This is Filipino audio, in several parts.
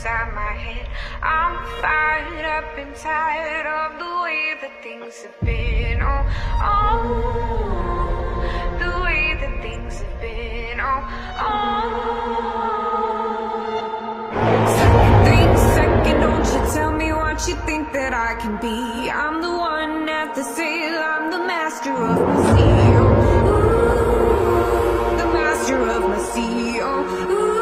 inside my head. I'm fired up and tired of the way that things have been. Oh, oh, the way that things have been. Oh, oh. Second, don't you tell me what you think that I can be. I'm the one at the sail, I'm the master of my sea. Oh, ooh, the master of my sea. Oh, ooh.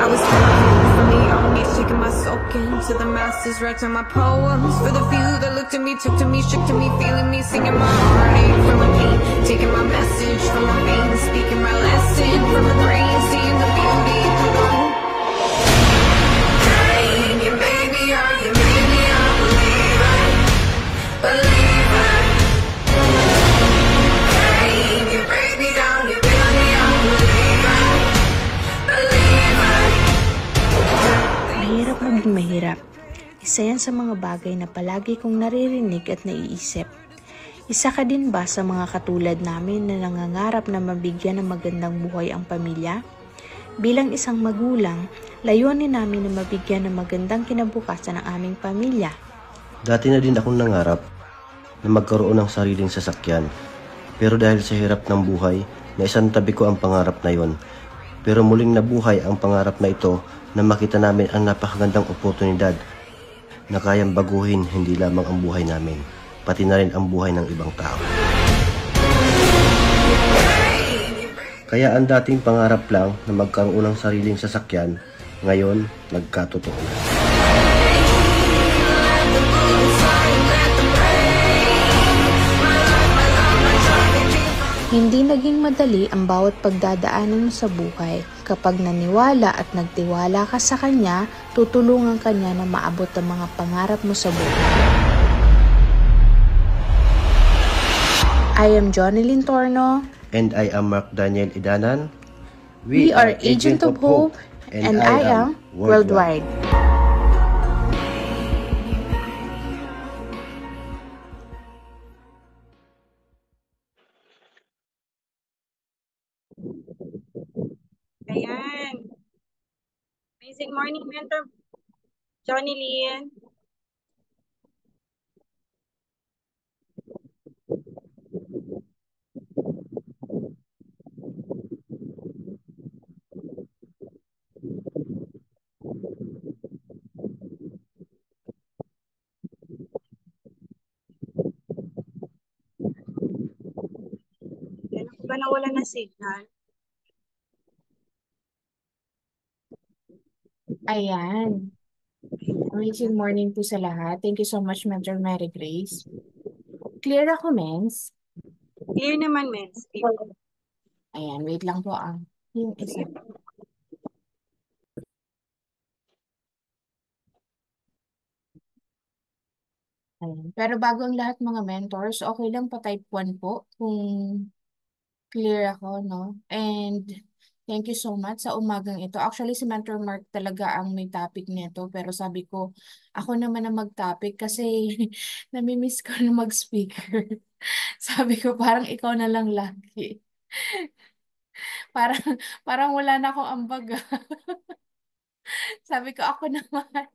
I was from the army, taking my soak into the masters, writing my poems for the few that looked at me, took to me, shook to me, feeling me, singing my heartache from my pain, taking my message from my veins, speaking my lesson from the brain, seeing the beauty in the light. Mahirap maging mahirap. Isa yan sa mga bagay na palagi kong naririnig at naiisip. Isa ka din ba sa mga katulad namin na nangangarap na mabigyan ng magandang buhay ang pamilya? Bilang isang magulang, layunin namin na mabigyan ng magandang kinabukasan ang aming pamilya. Dati na din akong nangarap na magkaroon ng sariling sasakyan. Pero dahil sa hirap ng buhay, naisantabi ko ang pangarap na yon. Pero muling nabuhay ang pangarap na ito na makita namin ang napakagandang oportunidad na kayang baguhin hindi lamang ang buhay namin, pati na rin ang buhay ng ibang tao. Kaya ang dating pangarap lang na magkaroon ng sariling sasakyan, ngayon nagkatotoo na. Hindi naging madali ang bawat pagdadaanan mo sa buhay. Kapag naniwala at nagtiwala ka sa Kanya, tutulungan ka niya na maabot ang mga pangarap mo sa buhay. I am Jonelyn Torno. And I am Mark Daniel Idanan. We are Agent of Hope, and I am worldwide. Ayan. Amazing morning, Mentor Johnny Lynn. Yan ako ba nawala ng signal? Ayan. Amazing morning po sa lahat. Thank you so much, Mentor Mary Grace. Clear ako, Mens? Clear naman, Mens. Ayan, wait lang po ah. Yung isa. Ayan. Pero bago ang lahat mga mentors, okay lang pa type 1 po kung clear ako, no? And thank you so much sa umagang ito. Actually, si Mentor Mark talaga ang may topic nito. Pero sabi ko, ako naman ang mag-topic kasi namimiss ko na mag-speaker. Sabi ko, parang ikaw na lang lagi. Parang, parang wala na akong ambaga. Sabi ko, ako naman.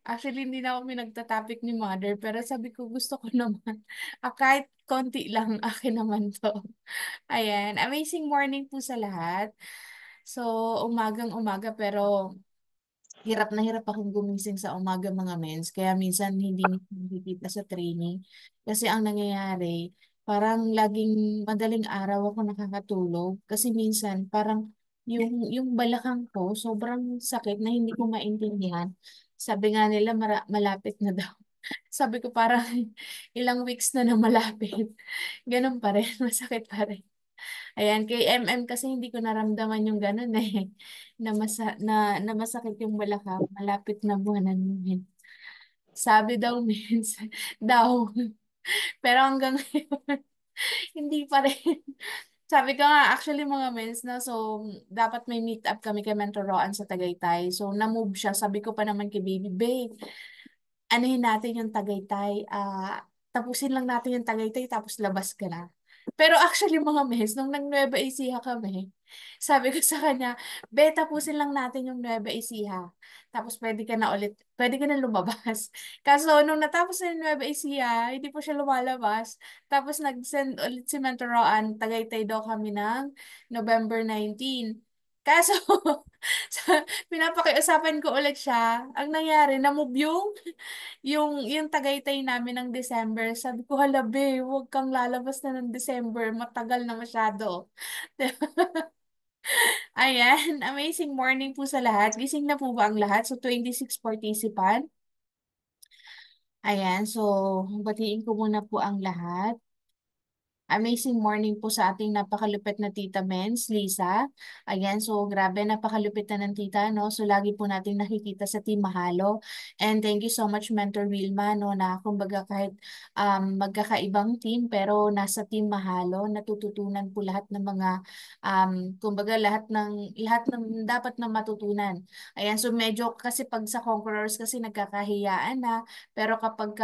Actually, hindi na ako nagta-topic ni Mother, pero sabi ko, gusto ko naman. Kahit konti lang, akin naman to. Ayan, amazing morning po sa lahat. So, umagang-umaga, pero hirap na hirap akong gumising sa umaga mga mens. Kaya minsan hindi nakikita sa training. Kasi ang nangyayari, parang laging madaling araw ako nakakatulog. Kasi minsan parang yung balakang ko sobrang sakit na hindi ko maintindihan. Sabi nga nila malapit na daw. Sabi ko parang ilang weeks na malapit. Ganun pa rin, masakit pa rin. Ayan, kay MM kasi hindi ko naramdaman yung ganun eh. Na masakit yung balakang, malapit na buwanan mo. Sabi daw, means, daw. Pero hanggang ngayon, hindi pa rin. Sabi ko nga, actually mga mens na, so dapat may meet up kami kay Mentor Roan sa Tagaytay. So na-move siya. Sabi ko pa naman kay Baby, babe, anuhin natin yung Tagaytay. Tapusin lang natin yung Tagaytay tapos labas ka na. Pero actually mga mens, nung nag-Nueva Ecija kami, Sabi ko sa kanya, "Be, tapusin lang natin yung Nueva Ecija. Tapos pwede ka na lumabas." Kaso nung natapos na yung Nueva Ecija, hindi po siya lumalabas. Tapos nag-send ulit si Mentor Roan, Tagaytay daw kami ng November 19. Kaso, pinapakiusapan ko ulit siya. Ang nangyari, na-move yung Tagaytay namin ng December. Sabi ko, hala be, huwag kang lalabas na ng December. Matagal na masyado. Ayan, amazing morning po sa lahat. Gising na po ba ang lahat? So, 26 participant. Ayan, so, batiin ko muna po ang lahat. Amazing morning po sa ating napakalupit na Tita Mens, Lisa. Ayan, so grabe, napakalupit na ng tita, no? So lagi po nating nakikita sa Team Mahalo. And thank you so much, Mentor Wilma, no? Na kumbaga kahit magkakaibang team, pero nasa Team Mahalo, natututunan po lahat ng mga, kumbaga lahat ng dapat na matutunan. Ayan, so medyo kasi pag sa Conquerors kasi nagkakahiyaan na, pero kapag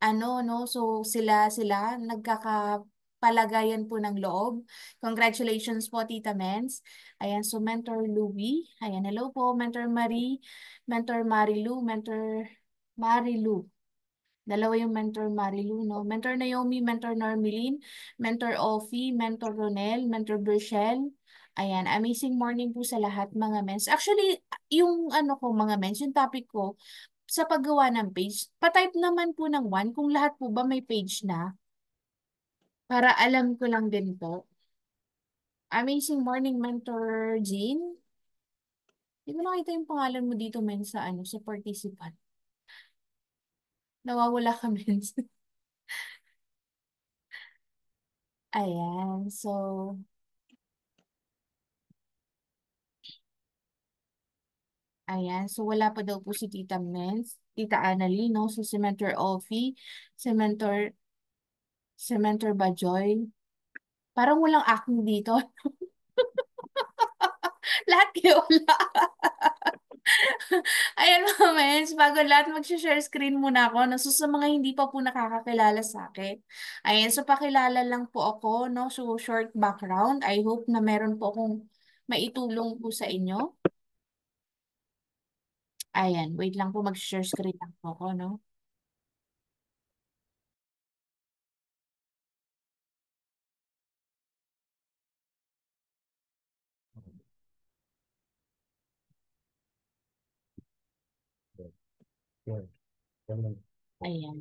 ano, no, so sila nagkakapalagayan po ng loob. Congratulations po, Tita Mens. Ayan, so Mentor Louie. Ayan, hello po, Mentor Marie, Mentor Marilu, Mentor Marilu. Dalawa yung Mentor Marilu, no? Mentor Naomi, Mentor Normeline, Mentor Offie, Mentor Ronel, Mentor Bershel. Ayan, amazing morning po sa lahat, mga mens. Actually, yung ano ko, mga mens, yung topic ko, sa paggawa ng page, patype naman po ng one kung lahat po ba may page na. Para alam ko lang din po. Amazing morning, Mentor Jean. Hindi ko nakita yung pangalan mo dito, men, sa ano, sa participant. Nawawala ka, men. Ayan, so, ayan. So, wala pa daw po si Tita Mens, Tita Annalyn, no? So, si Mentor Offie, si Mentor Bajoy. Parang walang acting dito. Lahat kayo wala. Ayan mga mens, bago lahat mag-share screen muna ako. No? So sa mga hindi pa po nakakakilala sa akin. Ayan, so pakilala lang po ako, no? So short background. I hope na meron po akong maitulong po sa inyo. Ayan, wait lang po, mag-share screen lang po ako, no? Ayan.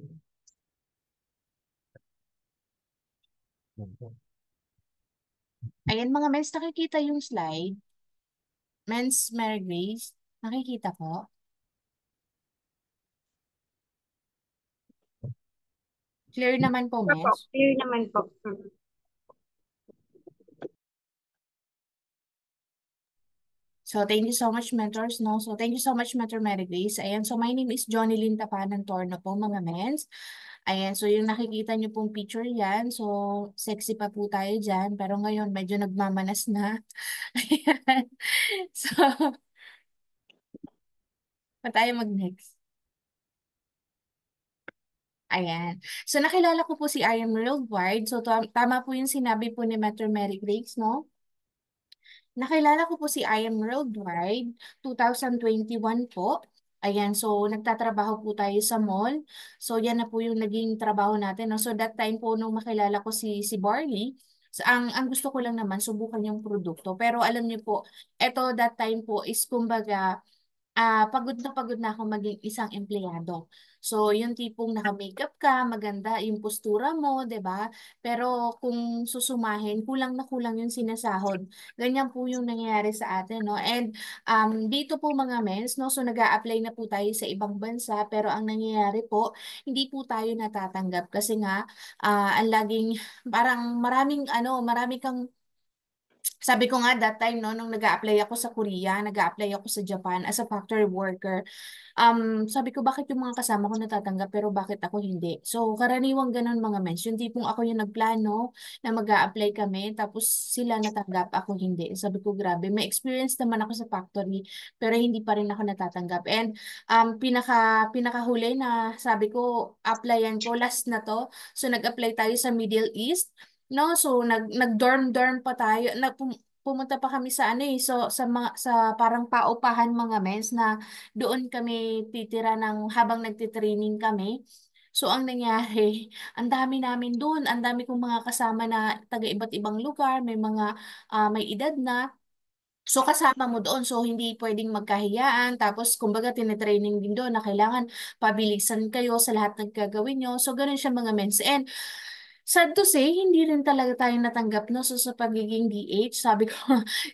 Ayan mga mens, nakikita yung slide. Mens Mary Grace, nakikita po. Clear naman po, Opo, mens. clear naman po. So, thank you so much, mentors, no? So, thank you so much, Mentor Mary Grace. Ayan, so my name is Johnny Lynn Tapanan Torno po, mga mens. Ayan, so yung nakikita niyo pong picture yan, so sexy pa po tayo dyan, pero ngayon medyo nagmamanas na. Ayan. So, pa tayo mag-next? Ayan. So, nakilala ko po si I Am Worldwide. So, tama po yung sinabi po ni Mentor Mary Grace, no? Nakilala ko po si I Am Worldwide 2021 po. Ayan, so nagtatrabaho po tayo sa mall. So yan na po yung naging trabaho natin. No? So that time po nung makilala ko si Barley, ang gusto ko lang naman subukan yung produkto. Pero alam niyo po, eto that time po is kumbaga pagod na ako maging isang empleyado. So, yung tipong naka-makeup ka, maganda yung postura mo, 'di ba? Pero kung susumahin, kulang na kulang yung sinasahod. Ganyan po yung nangyayari sa atin, no? And dito po mga mens, no? So, nag-a-apply na po tayo sa ibang bansa, pero ang nangyayari po, hindi po tayo natatanggap kasi nga ang laging parang marami kang sabi ko nga that time no nung nag-a-apply ako sa Korea, nag-a-apply ako sa Japan as a factory worker. Sabi ko bakit yung mga kasama ko natatanggap pero bakit ako hindi? So karaniwang ganun mga mens, yung tipong ako yung nagplano na mag-a-apply kami tapos sila natanggap ako hindi. Sabi ko grabe, may experience naman ako sa factory pero hindi pa rin ako natatanggap. And pinakahuli na sabi ko applyan ko last na to. So nag-apply tayo sa Middle East. No, so nag-dorm-dorm pa tayo. pumunta pa kami sa ano eh, so sa parang paupahan mga mens na doon kami titira ng habang nagtitraining kami. So ang nangyari, ang dami namin doon, ang dami kong mga kasama na taga iba't ibang lugar, may mga may edad na. So kasama mo doon, so hindi pwedeng magkahiyaan. Tapos kumbaga tinetraining din doon na kailangan pabilisan kayo sa lahat ng gagawin nyo. So ganun siya mga mens. And sad to say, hindi rin talaga tayo natanggap no so sa pagiging DH. Sabi ko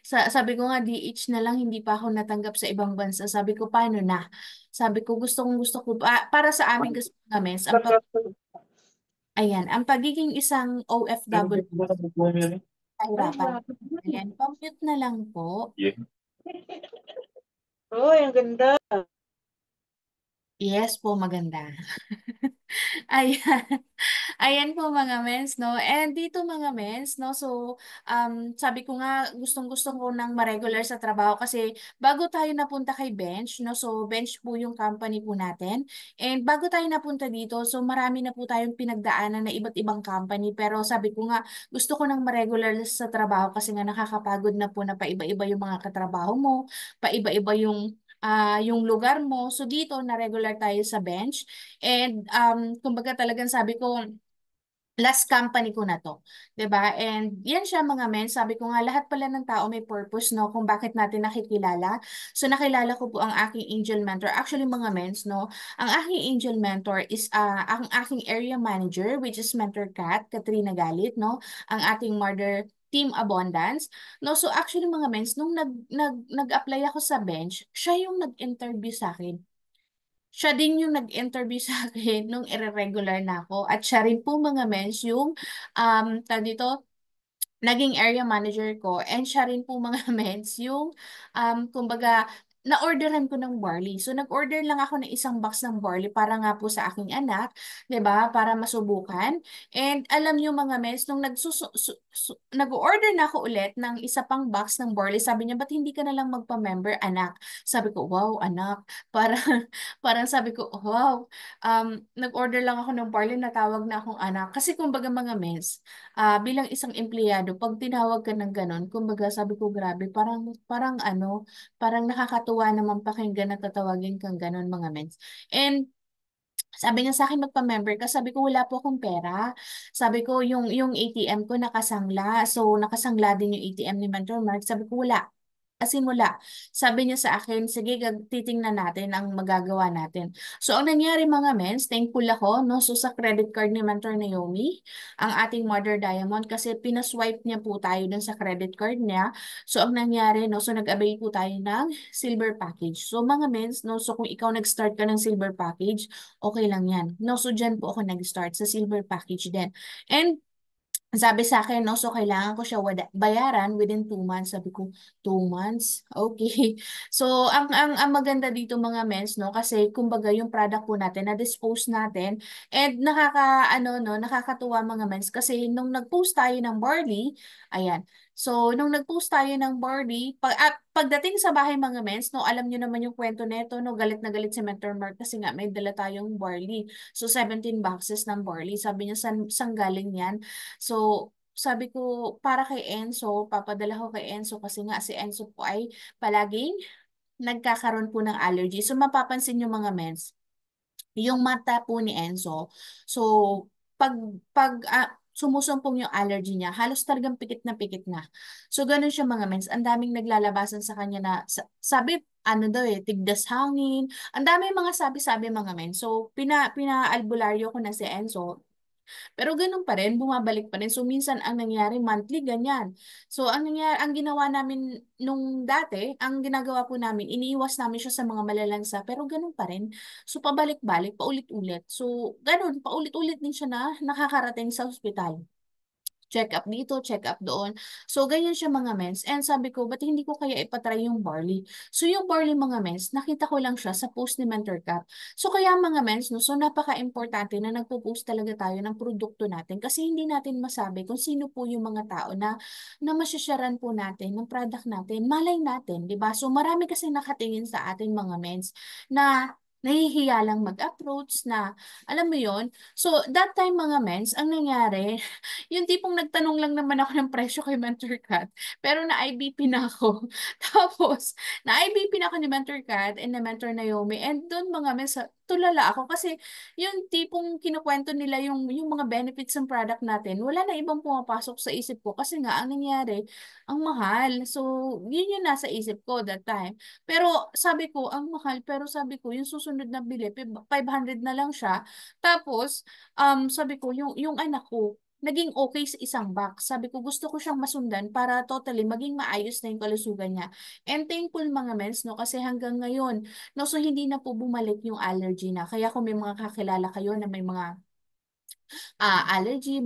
sabi ko nga DH na lang, hindi pa ako natanggap sa ibang bansa. Sabi ko paano na? Sabi ko gusto ko para sa amin kasi mga mens, ang pagiging isang OFW kahirapan. Ayan, pamute na lang po. Uy, ang ganda. Yes po, maganda. Ayan. Ayan po mga mens, no? And dito mga mens, no? So, sabi ko nga, gustong-gusto ko nang ma-regular sa trabaho kasi bago tayo napunta kay Bench, no? So, Bench po yung company po natin. And bago tayo napunta dito, so marami na po tayong pinagdaanan na iba't ibang company. Pero sabi ko nga, gusto ko nang ma-regular sa trabaho kasi nga nakakapagod na po na paiba-iba yung mga katrabaho mo, paiba-iba yung lugar mo. So, dito na regular tayo sa Bench. And kumbaga talagang sabi ko, last company ko na to, 'di ba? And yan siya mga men, sabi ko nga lahat pala ng tao may purpose no kung bakit natin nakikilala. So nakilala ko po ang aking angel mentor. Actually mga mens no, ang aking angel mentor is ang aking area manager which is Mentor Katrina Galit no, ang ating mother Team Abundance. No, so actually mga mens nung nag-apply ako sa bench, siya yung nag-interview sa akin. Siya din yung nag-interview sa akin nung irregular na ako. At siya rin po mga mens yung, tawag dito, naging area manager ko. And siya rin po mga mens yung, kumbaga, na-orderan ko ng barley. So, nag-order lang ako ng isang box ng barley para nga po sa aking anak, 'di ba? Para masubukan. And alam niyo mga mens, nung nag-order na ako ulit ng isa pang box ng barley, sabi niya, ba't hindi ka na lang magpa-member, anak? Sabi ko, wow, anak. Para parang sabi ko, wow, nag-order lang ako ng barley, natawag na akong anak. Kasi kumbaga mga mens, bilang isang empleyado, pag tinawag ka ng ganon, kumbaga sabi ko, grabe, parang nakakatuwa naman pakinggan na tatawagin kang ganon mga mens. And sabi niya sa akin magpa-member ka, sabi ko wala po akong pera. Sabi ko yung ATM ko nakasangla. So nakasangla din yung ATM ni Mentor Mark. Sabi ko wala. As in wala. Sabi niya sa akin, sige, titingnan natin ang magagawa natin. So, ang nangyari mga mens, thankful ako, no? So, sa credit card ni Mentor Naomi, ang ating Mother Diamond, kasi pinaswipe niya po tayo dun sa credit card niya. So, ang nangyari, no? So, nag-avail po tayo ng silver package. So, mga mens, no? So, kung ikaw nag-start ka ng silver package, okay lang yan. No? So, dyan po ako nag-start sa silver package din. And, sabi sa akin, no, so kailangan ko siya bayaran within 2 months. Sabi ko, 2 months? Okay. So, ang maganda dito mga mens, no, kasi kumbaga yung product po natin, na-dispose natin, and nakakatuwa mga mens, kasi nung nag-post tayo ng barley, ayan, so, nung nag-post tayo ng barley, pagdating sa bahay mga mens, no, alam nyo naman yung kwento neto, no, galit na galit si Mentor Mark kasi nga may dala tayong barley. So, 17 boxes ng barley. Sabi niya, saan galing yan? So, sabi ko, para kay Enzo, papadala ko kay Enzo kasi nga si Enzo po ay palaging nagkakaroon po ng allergy. So, mapapansin nyo mga mens, yung mata po ni Enzo. So, pag, sumusumpong yung allergy niya, halos talagang pikit na pikit na. So, ganun siya mga mens. Ang daming naglalabasan sa kanya na, sabi, ano daw tigdas hangin. Ang dami mga sabi-sabi mga men. So, pina-albularyo ko na si Enzo. Pero ganun pa rin, bumabalik pa rin. So, minsan ang nangyari, monthly, ganyan. So, ang ginawa namin nung dati, ang ginagawa po namin, iniiwas namin siya sa mga malalansa, pero ganun pa rin. So, pabalik-balik, paulit-ulit. So, ganun, paulit-ulit din siya na nakakarating sa ospital. Check up dito, check up doon. So, ganyan siya mga mens. And sabi ko, ba't hindi ko kaya ipatry yung barley? So, yung barley mga mens, nakita ko lang siya sa post ni Mentor Cap. So, kaya mga mens, no, so napaka-importante na nagpo-post talaga tayo ng produkto natin kasi hindi natin masabi kung sino po yung mga tao na masyasharan po natin ng product natin. Malay natin, di ba? So, marami kasi nakatingin sa ating mga mens na nahihiya lang mag-approach na, alam mo yon. So, that time mga mens, ang nangyari, yung tipong nagtanong lang naman ako ng presyo kay Mentor Cat, pero na-IBP na ako. Tapos, na-IBP na ako ni Mentor Cat and ni Mentor Naomi, and doon mga mens, tulala ako kasi yung tipong kinukwento nila yung mga benefits ng product natin, wala na ibang pumapasok sa isip ko kasi nga, ang nangyari, ang mahal. So, yun yung nasa isip ko that time. Pero sabi ko, ang mahal. Pero sabi ko, yung susunod na bili, 500 na lang siya. Tapos, sabi ko, yung anak ko, naging okay sa isang box. Sabi ko, gusto ko siyang masundan para totally maging maayos na yung kalusugan niya. And thankful mga mens, no? Kasi hanggang ngayon, no, so hindi na po bumalik yung allergy na. Kaya kung may mga kakilala kayo na may mga allergy,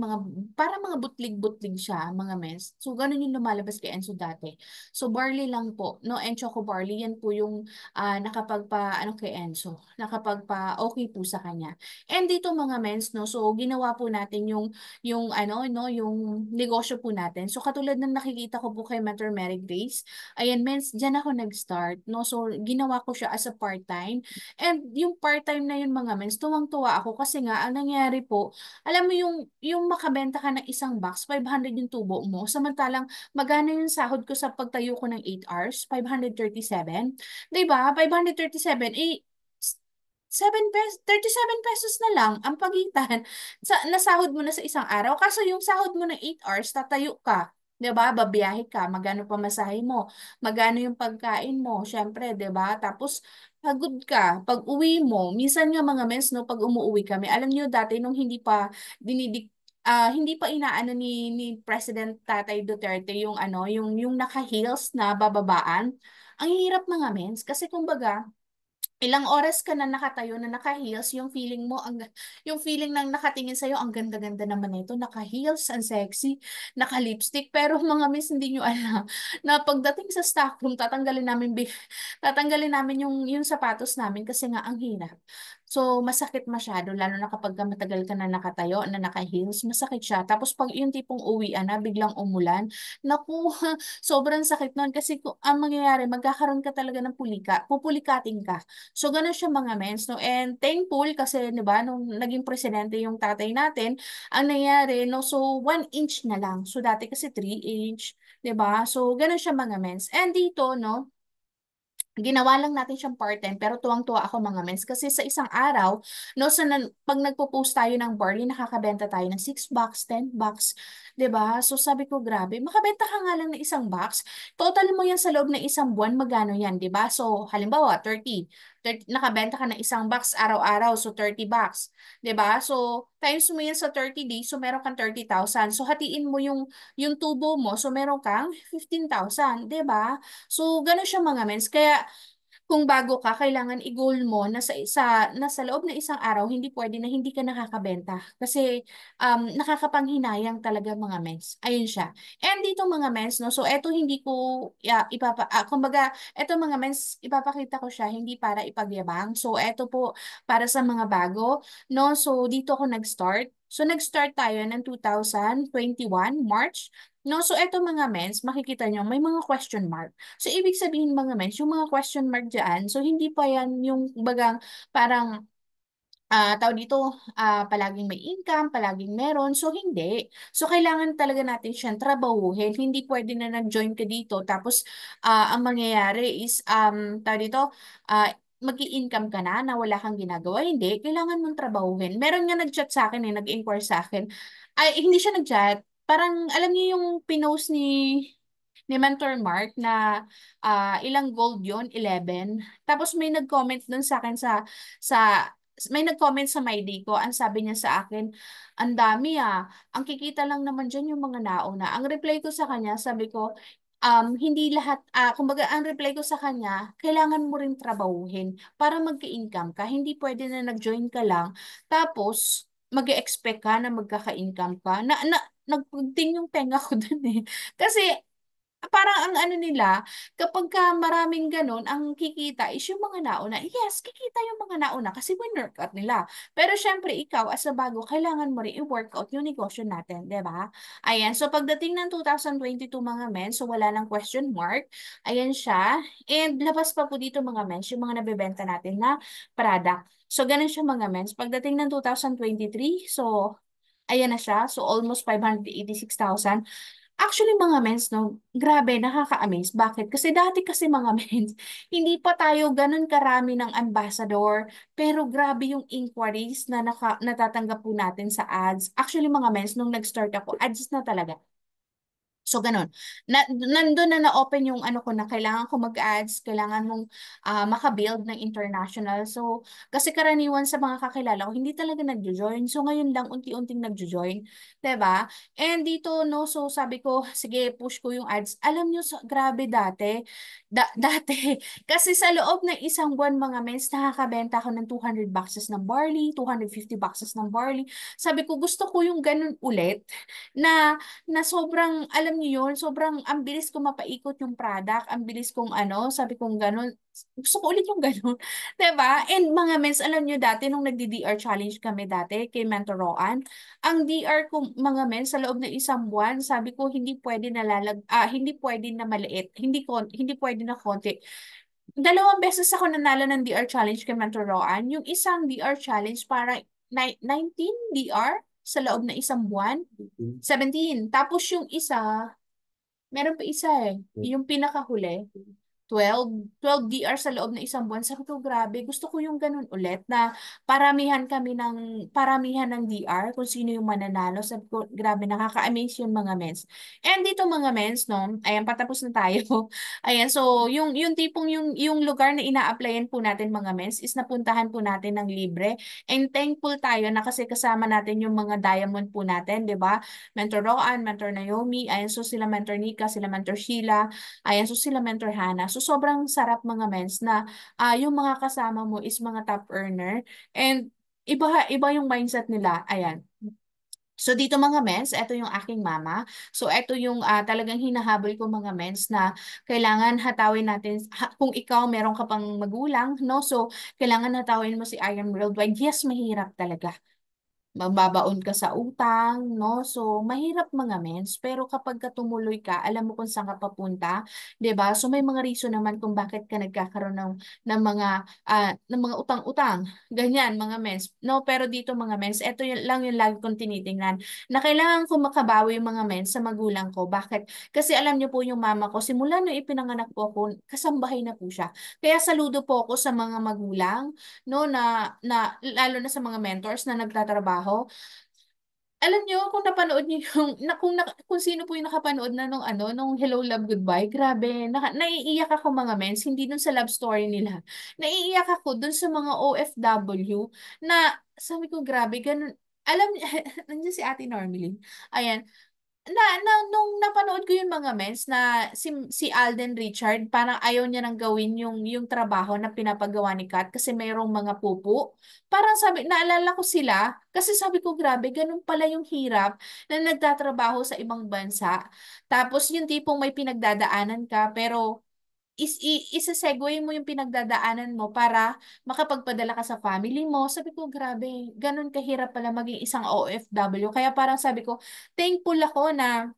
para mga butlig-butlig siya, mga mens. So, ganun yung lumalabas kay Enzo dati. So, barley lang po, no? And choco barley, yan po yung nakapagpa, kay Enzo, nakapagpa okay po sa kanya. And dito mga mens, no? So, ginawa po natin yung negosyo po natin. So, katulad ng nakikita ko po kay Mentor Mary Grace, ayan, mens, dyan ako nag-start, no? So, ginawa ko siya as a part-time. And yung part-time na yun mga mens, tuwang-tuwa ako kasi nga, ang nangyari po, alam mo yung makabenta ka ng isang box, 500 yung tubo mo. Samantalang magana yung sahod ko sa pagtayo ko ng 8 hours, 537. 'Di ba? 537 37 pesos na lang ang pagitan sa nasahod mo na sa isang araw. Kaso yung sahod mo ng 8 hours, tatayo ka. 'Di ba? Babiyahe ka, magkano pamasahe mo, magkano yung pagkain mo, syempre, 'di ba? Tapos pagod ka pag uwi mo. Minsan nga mga mens, no, pag umuwi kami, alam niyo dati nung dinidik hindi pa inaano ni President Tatay Duterte yung yung naka-heels na bababaan. Ang hirap mga mens kasi kumbaga ilang oras ka na nakatayo na naka-heels, yung feeling ng nakatingin sa'yo, ang ganda-ganda naman nito, naka-heels, ang sexy, naka-lipstick, pero mga miss, hindi nyo alam, na pagdating sa stock room, tatanggalin namin yung sapatos namin kasi nga ang hirap. So, masakit masyado, lalo na kapag matagal ka na nakatayo, na naka-heels, masakit siya. Tapos pag yung tipong uwian na, biglang umulan, naku, sobrang sakit nun kasi ang mangyayari, magkakaroon ka talaga ng pupulikating ka. So, ganun siya mga mens, no? And thankful kasi, di ba, nung naging presidente yung tatay natin, ang nangyari, no? So, 1 inch na lang. So, dati kasi 3 inch, di ba? So, ganun siya mga mens. And dito, no? Ginawa lang natin siyang part-time pero tuwang-tuwa ako mga mens kasi sa isang araw, no, pag nagpo-post tayo ng barley, nakakabenta tayo ng 6 box, 10 box, 'di ba? So sabi ko, grabe, makabenta ka nga lang ng isang box. Total mo yan sa loob ng isang buwan, magkano yan, 'di ba? So halimbawa, 30 nakabenta ka ng isang box araw-araw, so 30 box, 'di ba? So times mo yan sa 30 days, so meron kang 30,000. So hatiin mo yung tubo mo, so meron kang 15,000, 'di ba? So, gano'n siya mga mens. Kaya, kung bago ka, kailangan i-goal mo na sa loob ng isang araw, hindi pwede na hindi ka nakakabenta. Kasi, nakakapanghinayang talaga mga mens. Ayun siya. And dito mga mens, no? So, eto hindi ko, kumbaga, eto mga mens, ipapakita ko siya, hindi para ipagyabang. So, eto po, para sa mga bago, no? So, dito ako nag-start. So, nag-start tayo ng 2021, March. No, so eto mga mens, makikita nyo, may mga question mark. So, ibig sabihin mga mens, yung mga question mark dyan, so hindi pa yan yung bagang parang tawag dito, palaging may income, palaging meron. So, hindi. So, kailangan talaga natin siyang trabahuhin. Hindi pwede na nag-join ka dito. Tapos, ang mangyayari is, tawag dito, mag-i-income ka na wala kang ginagawa. Hindi. Kailangan mong trabahuhin. Meron nga nag-chat sa akin nag-inquire sa akin. Ay, hindi siya nag-chat. Parang, alam niyo yung pinost ni Mentor Mark na ilang gold yon 11. Tapos may nag-comment dun sa akin sa may nag-comment sa my day ko. Ang sabi niya sa akin, ang dami ah. Ang kikita lang naman dyan yung mga nauna. Ang reply ko sa kanya, sabi ko, hindi lahat, kumbaga ang reply ko sa kanya, kailangan mo rin trabahuhin para magka-income ka. Hindi pwede na nag-join ka lang. Tapos, mag-expect ka na magkaka-income ka. Nagpagting yung tenga ko dun eh. Kasi parang ang ano nila, kapag ka maraming ganun, ang kikita is yung mga nauna. Yes, kikita yung mga nauna kasi winworkout nila. Pero syempre, ikaw as a bago, kailangan mo rin i-workout yung negosyo natin, di ba? Ayan, so pagdating ng 2022 mga men, so wala nang question mark. Ayan siya. And labas pa po dito mga men, yung mga nabebenta natin na product. So ganun siya mga men. Pagdating ng 2023, so ayan na siya. So almost 586,000. Actually, mga mens, no, grabe, nakaka-amaze. Bakit? Kasi dati kasi mga mens, hindi pa tayo ganun karami ng ambassador, pero grabe yung inquiries na natatanggap po natin sa ads. Actually, mga mens, nung nag-start ako, ads na talaga. So, ganun. Nandun na na-open yung ano ko na kailangan ko mag-ads, kailangan mong makabuild ng international. So, kasi karaniwan sa mga kakilala ko, hindi talaga nagjo-join. So, ngayon lang unti-unting nagjo-join. 'Di ba? And dito, no, so sabi ko, sige, push ko yung ads. Alam nyo, grabe dati. Dati. Kasi sa loob ng isang buwan, mga mens, nakakabenta ako ng 200 boxes ng barley, 250 boxes ng barley. Sabi ko, gusto ko yung ganun ulit na sobrang, alam niyo yun, sobrang ang bilis ko mapaikot yung product, ang bilis kong ano, sabi kong ganun, gusto ko ulit yung ganun, 'di ba? And mga mens, alam niyo dati nung nagdi-DR challenge kami dati kay Mentoroan, ang DR ko mga mens sa loob ng isang buwan, sabi ko hindi pwede na maliit, hindi pwede na konti. Dalawang beses ako nanalo ng DR challenge kay Mentoroan. Yung isang DR challenge para 19 DR sa loob ng isang buwan. 17. Tapos yung isa, meron pa isa eh. Yung pinakahuli, 12 DR sa loob ng isang buwan. Sabi ko, grabe, gusto ko yung ganun ulit na paramihan ng DR kung sino yung mananalo. Sabi ko, grabe, nakaka-amaze yung mga mens. And dito mga mens, no, ayan, patapos na tayo. Ayan, so yung tipong yung lugar na ina-applyan po natin mga mens is napuntahan po natin ng libre. And thankful tayo na kasi kasama natin yung mga diamond po natin, di ba? Mentor Roan, Mentor Naomi, ayan, so sila Mentor Nika, sila Mentor Sheila, ayan, so sila Mentor Hannah. So sobrang sarap mga mens na yung mga kasama mo is mga top earner and iba yung mindset nila. Ayan. So dito mga mens, ito yung aking mama. So ito yung talagang hinahabol ko mga mens na kailangan hatawin natin kung ikaw meron ka pang magulang, no? So kailangan hatawin mo si Iron Worldwide. Yes, mahirap talaga magbabaon ka sa utang, no? So, mahirap mga mens, pero kapag ka tumuloy ka, alam mo kung saan ka papunta, 'di ba? So, may mga reason naman kung bakit ka nagkakaroon ng mga utang-utang. Ganyan, mga mens. No, pero dito mga mens, ito lang yung lagi kong tinitingnan na kailangan ko makabawi yung mga mens sa magulang ko. Bakit? Kasi alam niyo po yung mama ko, simula nung ipinanganak po ako, kasambahay na po siya. Kaya saludo po ako sa mga magulang no na lalo na sa mga mentors na nagtatrabaho. Alam niyo kung napanood niyo yung kung sino po yung nakapanood na nung Hello Love Goodbye, grabe, naiiyak ako mga mens, hindi dun sa love story nila. Naiiyak ako dun sa mga OFW na sabi ko grabe ganun. Alam niyo, nandiyan si Ate Normally. Ayan, nung napanood ko yung mga mens na si Alden Richard, parang ayaw niya nang gawin yung trabaho na pinapagawa ni Kat kasi mayroong mga pupo. Parang sabi, naalala ko sila kasi sabi ko, grabe, ganun pala yung hirap na nagtatrabaho sa ibang bansa. Tapos yung tipong may pinagdadaanan ka pero isa-segue mo yung pinagdadaanan mo para makapagpadala ka sa family mo. Sabi ko, grabe, ganun kahirap pala maging isang OFW. Kaya parang sabi ko, thankful ako na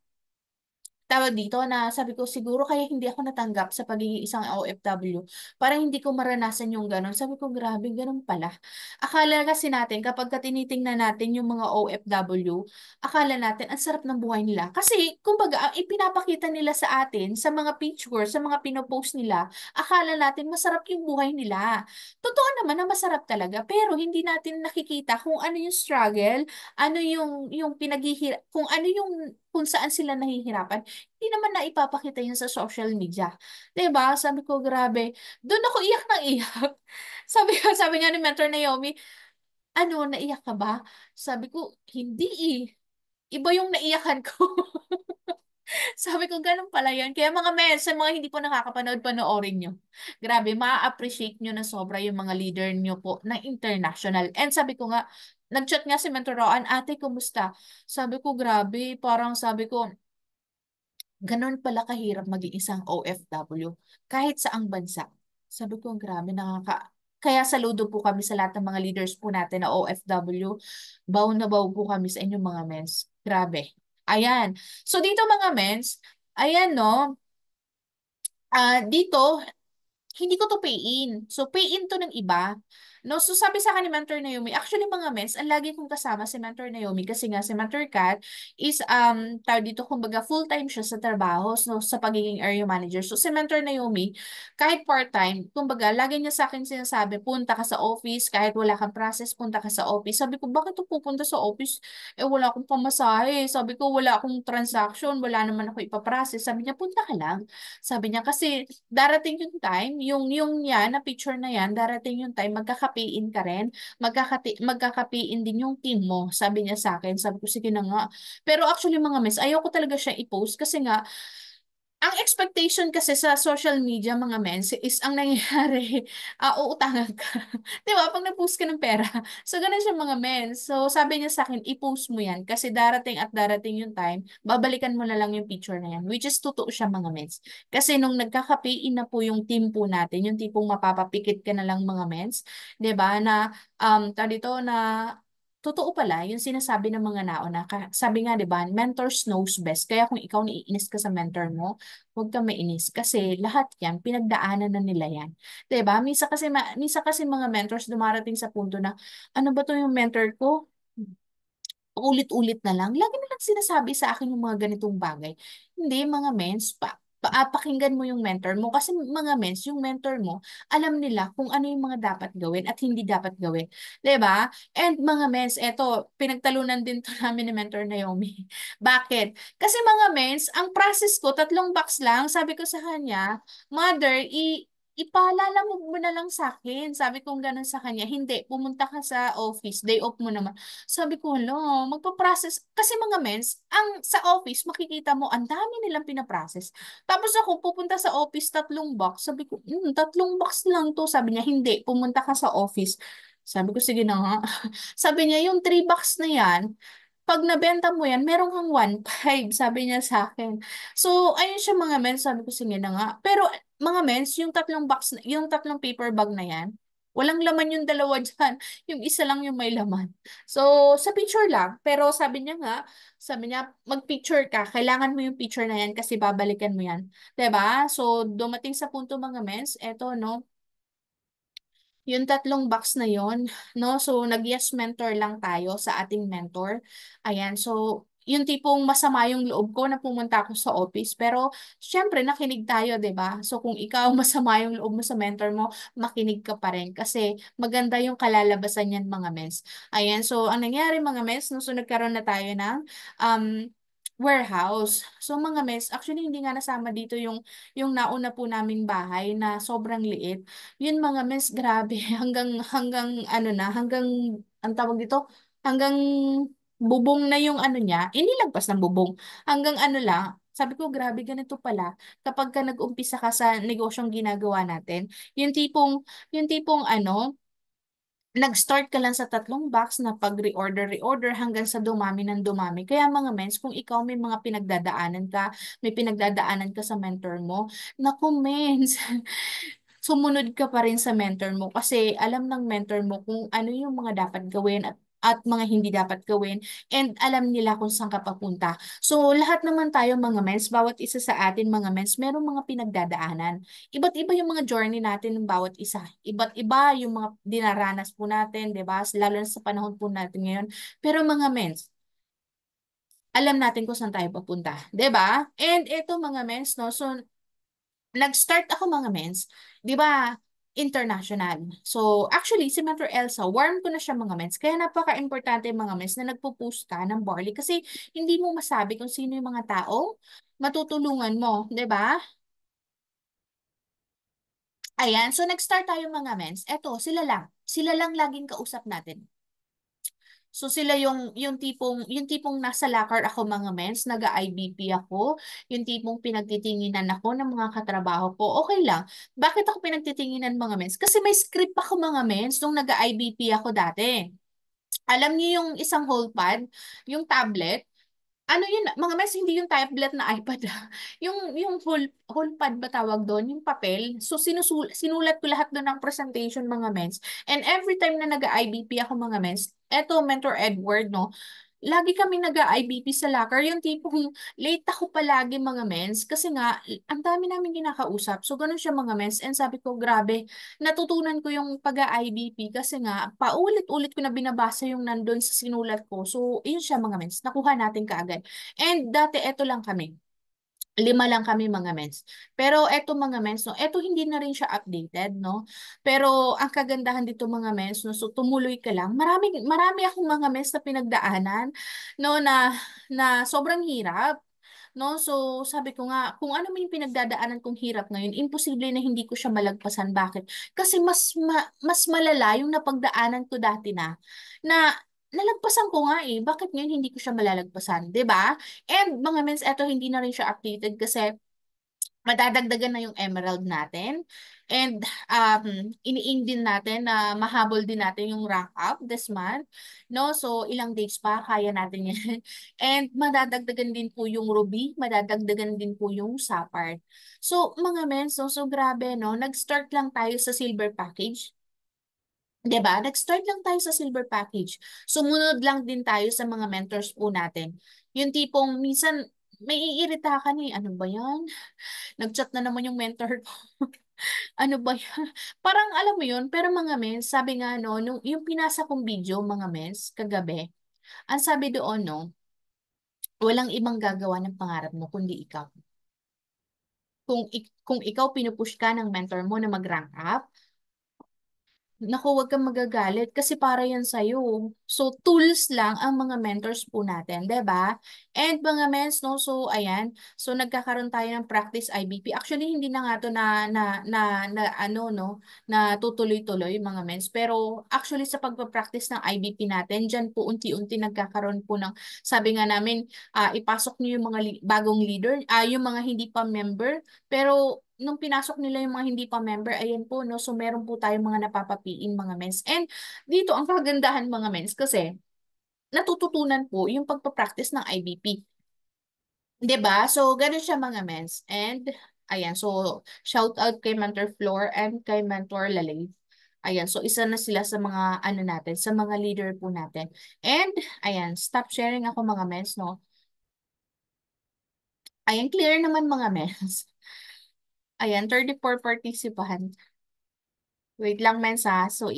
tawag dito na sabi ko siguro kaya hindi ako natanggap sa pagiging isang OFW para hindi ko maranasan yung ganun. Sabi ko grabe, ganun pala. Akala kasi natin kapag tinitingnan natin yung mga OFW, akala natin ang sarap ng buhay nila. Kasi kumbaga ang ipinapakita nila sa atin sa mga pictures, sa mga pinopost nila, akala natin masarap yung buhay nila. Totoo naman na masarap talaga pero hindi natin nakikita kung ano yung struggle, ano yung pinaghihirap, kung ano yung kung saan sila nahihirapan. Hindi naman na ipapakita yun sa social media. 'Di ba? Sabi ko, grabe. Doon ako iyak ng iyak. Sabi nga ni Mentor Naomi, ano, naiyak ka ba? Sabi ko, hindi eh. Iba yung naiyakan ko. Sabi ko, ganun pala yun. Kaya mga men, sa mga hindi po nakakapanood, panoorin nyo. Grabe, ma-appreciate nyo na sobra yung mga leader nyo po na international. And sabi ko nga, nag-chat nga si Mentor Roan, ate, kumusta? Sabi ko, grabe, parang sabi ko, Ganon pala kahirap maging isang OFW kahit saang bansa. Sabi ko, grabe, Kaya saludo po kami sa lahat ng mga leaders po natin na OFW. Bow na bow po kami sa inyong mga mens. Grabe. Ayan. So dito mga mens, ayan no, dito hindi ko to pay in. So, pay in to ng iba. No, so sabi sa akin ni Mentor Naomi, actually mga mens, ang lagi kong kasama si Mentor Naomi kasi nga si Mentor Kat is tawag dito kumbaga full-time siya sa trabaho, so sa pagiging area manager. So si Mentor Naomi, kahit part-time, kumbaga lagi niya sa akin sinasabi, punta ka sa office, kahit wala kang process, punta ka sa office. Sabi ko, bakit ako pupunta sa office? Eh wala akong pamasahe. Sabi ko, wala akong transaction, wala naman ako ipaprocess. Sabi niya, punta ka lang. Sabi niya kasi darating yung time, yung yan, na picture na yan, darating yung time, magkakapiin ka rin, magkakapiin din yung team mo, sabi niya sa akin. Sabi ko, sige na nga. Pero actually mga miss, ayaw ko talaga siya i-post kasi nga, ang expectation kasi sa social media, mga mens, is ang nangyayari, uutangan ka. Di ba? Pag nag-post ka ng pera. So, ganun siya mga mens. So, sabi niya sa akin, i-post mo yan kasi darating at darating yung time, babalikan mo na lang yung picture na yan. Which is totoo siya mga mens. Kasi nung nagkaka-pay-in na po yung team po natin, yung tipong mapapapikit ka na lang mga mens, di ba? Na, tawag dito na, totoo pala, yung sinasabi ng mga nauna. Sabi nga, di ba, mentors knows best. Kaya kung ikaw naiinis ka sa mentor mo, huwag kang mainis. Kasi lahat yan, pinagdaanan na nila yan. Di ba? Misa kasi mga mentors dumarating sa punto na, ano ba to yung mentor ko? Ulit-ulit na lang. Lagi na lang sinasabi sa akin yung mga ganitong bagay. Hindi, mga mens, pakinggan mo yung mentor mo. Kasi mga mens, yung mentor mo, alam nila kung ano yung mga dapat gawin at hindi dapat gawin. 'Di ba? And mga mens, eto, pinagtalunan din to namin ni Mentor Naomi. Bakit? Kasi mga mens, ang process ko, 3 box lang. Sabi ko sa kanya, Mother, ipaalala mo na lang sa akin. Sabi ko ganun sa kanya, hindi, pumunta ka sa office, day off mo naman. Sabi ko, lo, magpa-process. Kasi mga mens, ang sa office, makikita mo, ang dami nilang pinaprocess. Tapos ako, pupunta sa office, 3 box. Sabi ko, 3 box lang to. Sabi niya, hindi, pumunta ka sa office. Sabi ko, sige na nga. Sabi niya, yung 3 box na yan, pag nabenta mo yan, meron kang 1.5, sabi niya sa akin. So, ayun siya mga mens, sabi ko, sige na nga. Pero mga mens, yung 3 box, yung 3 paper bag na yan, walang laman yung dalawa dyan. Yung isa lang yung may laman. So, sa picture lang. Pero sabi niya, mag-picture ka. Kailangan mo yung picture na yan kasi babalikan mo yan. 'Di ba? So, dumating sa punto mga mens, eto, no, yung 3 box na yon, no? So, nag-yes mentor lang tayo sa ating mentor. Ayan, so, yung tipong masama yung loob ko na pumunta ako sa office. Pero, syempre, nakinig tayo, 'di ba? So, kung ikaw masama yung loob mo sa mentor mo, makinig ka pa rin. Kasi, maganda yung kalalabasan yan, mga mens. Ayan, so, ang nangyari, mga mens, no, so, nagkaroon na tayo ng warehouse. So, mga mens, actually, hindi nga nasama dito yung nauna po naming bahay na sobrang liit. Yun mga mes, grabe. Hanggang ano na, ang tawag dito, hanggang bubong na yung ano niya, inilagpas ng bubong. Hanggang ano lang, sabi ko, grabe, ganito pala. Kapag ka nag-umpisa ka sa negosyong ginagawa natin, yung tipong ano, nag-start ka lang sa 3 box na pag-reorder hanggang sa dumami ng dumami. Kaya mga mens, kung ikaw may mga pinagdadaanan ka, may pinagdadaanan ka sa mentor mo, naku mens, sumunod ka pa rin sa mentor mo kasi alam ng mentor mo kung ano yung mga dapat gawin at mga hindi dapat gawin, and alam nila kung saan ka papunta. So, lahat naman tayo mga mens, bawat isa sa atin mga mens, merong mga pinagdadaanan. Iba't iba yung mga journey natin ng bawat isa. Iba't iba yung mga dinaranas po natin, 'di ba? Lalo na sa panahon po natin ngayon. Pero mga mens, alam natin kung saan tayo papunta, 'di ba? And eto mga mens, no? So, nag-start ako mga mens, 'di ba? International. So, actually, si Mentor Elsa, warm ko na siya mga mens. Kaya napaka-importante mga mens na nagpo-post ka ng barley kasi hindi mo masabi kung sino yung mga tao matutulungan mo, 'di ba? Ayan, so nag-start tayo mga mens. Eto, sila lang. Sila lang laging kausap natin. So sila yung tipong nasa locker ako mga mens, nag-IBP ako, yung tipong pinagtitinginan ako ng mga katrabaho ko. Okay lang. Bakit ako pinagtitinginan mga mens? Kasi may script ako mga mens nung nag-IBP ako dati. Alam niyo yung isang whole pad, yung tablet, Ano yun, mga mes, hindi yung tablet na iPad yung whole pad ba tawag doon, yung papel. So sinulat ko lahat doon ng presentation mga mens. And every time na nag-IBP ako mga mens, eto Mentor Edward, no, lagi kami nag-IBP sa locker, yung tipong late ako palagi mga mens kasi nga ang dami namin kinakausap. So ganun siya mga mens and sabi ko grabe, natutunan ko yung pag-IBP kasi nga paulit-ulit ko na binabasa yung nandun sa sinulat ko. So yun siya mga mens, nakuha natin kaagad. And dati eto lang kami. 5 lang kami mga mens. Pero eto mga mens, no, eto hindi na rin siya updated, no? Pero ang kagandahan dito mga mens, no, so tumuloy ka lang. Marami akong mga mens na pinagdaanan, no, na sobrang hirap. No, so sabi ko nga, kung ano man yung pinagdadaanan kong hirap ngayon, imposible na hindi ko siya malagpasan. Bakit? Kasi mas malala yung napagdaanan ko dati na nalagpasan ko nga eh. Bakit ngayon hindi ko siya malalagpasan? 'Di ba? And mga mens, eto hindi na rin siya updated kasi madadagdagan na yung emerald natin. And iniing din natin na mahabol din natin yung rank up this month. No? So, ilang days pa, kaya natin yan. And madadagdagan din po yung ruby, madadagdagan din po yung sapphire. So, mga men, so grabe, no? Nag-start lang tayo sa silver package. 'Di ba? Nag-start lang tayo sa silver package. Sumunod lang din tayo sa mga mentors po natin. Yung tipong minsan may iirita ka ni, ano ba yan? Nag-chat na naman yung mentor ko. Ano ba yan? Parang alam mo yun, pero mga mens, sabi nga no, yung pinasa kong video, mga mens, kagabi, ang sabi doon no, walang ibang gagawa ng pangarap mo kundi ikaw. Kung ikaw pinupush ka ng mentor mo na mag-rank up, naku, wag kang magagalit kasi para yan sa'yo. So, tools lang ang mga mentors po natin, 'di ba? And mga mens, no, so ayan, so nagkakaroon tayo ng practice IBP. Actually, hindi na nga to na ano, no, na tutuloy-tuloy mga mens. Pero actually sa pagpa-practice ng IBP natin, diyan po unti-unti nagkakaroon po ng, sabi nga namin, ipasok niyo yung mga bagong leader, yung mga hindi pa member, pero nung pinasok nila yung mga hindi pa member, ayan po, no? So, meron po tayong mga napapapiin mga mens. And dito, ang kagandahan mga mens, kasi natututunan po yung pagpapractice ng IBP. 'Di ba? So, ganun siya mga mens. And, ayan, so, shout out kay Mentor Floor and kay Mentor Lalay. Ayan, so isa na sila sa mga ano natin, sa mga leader po natin. And, ayan, stop sharing ako mga mens, no? Ayan, clear naman mga mens. Ayan, 34 participant. Wait lang, mens ha. So,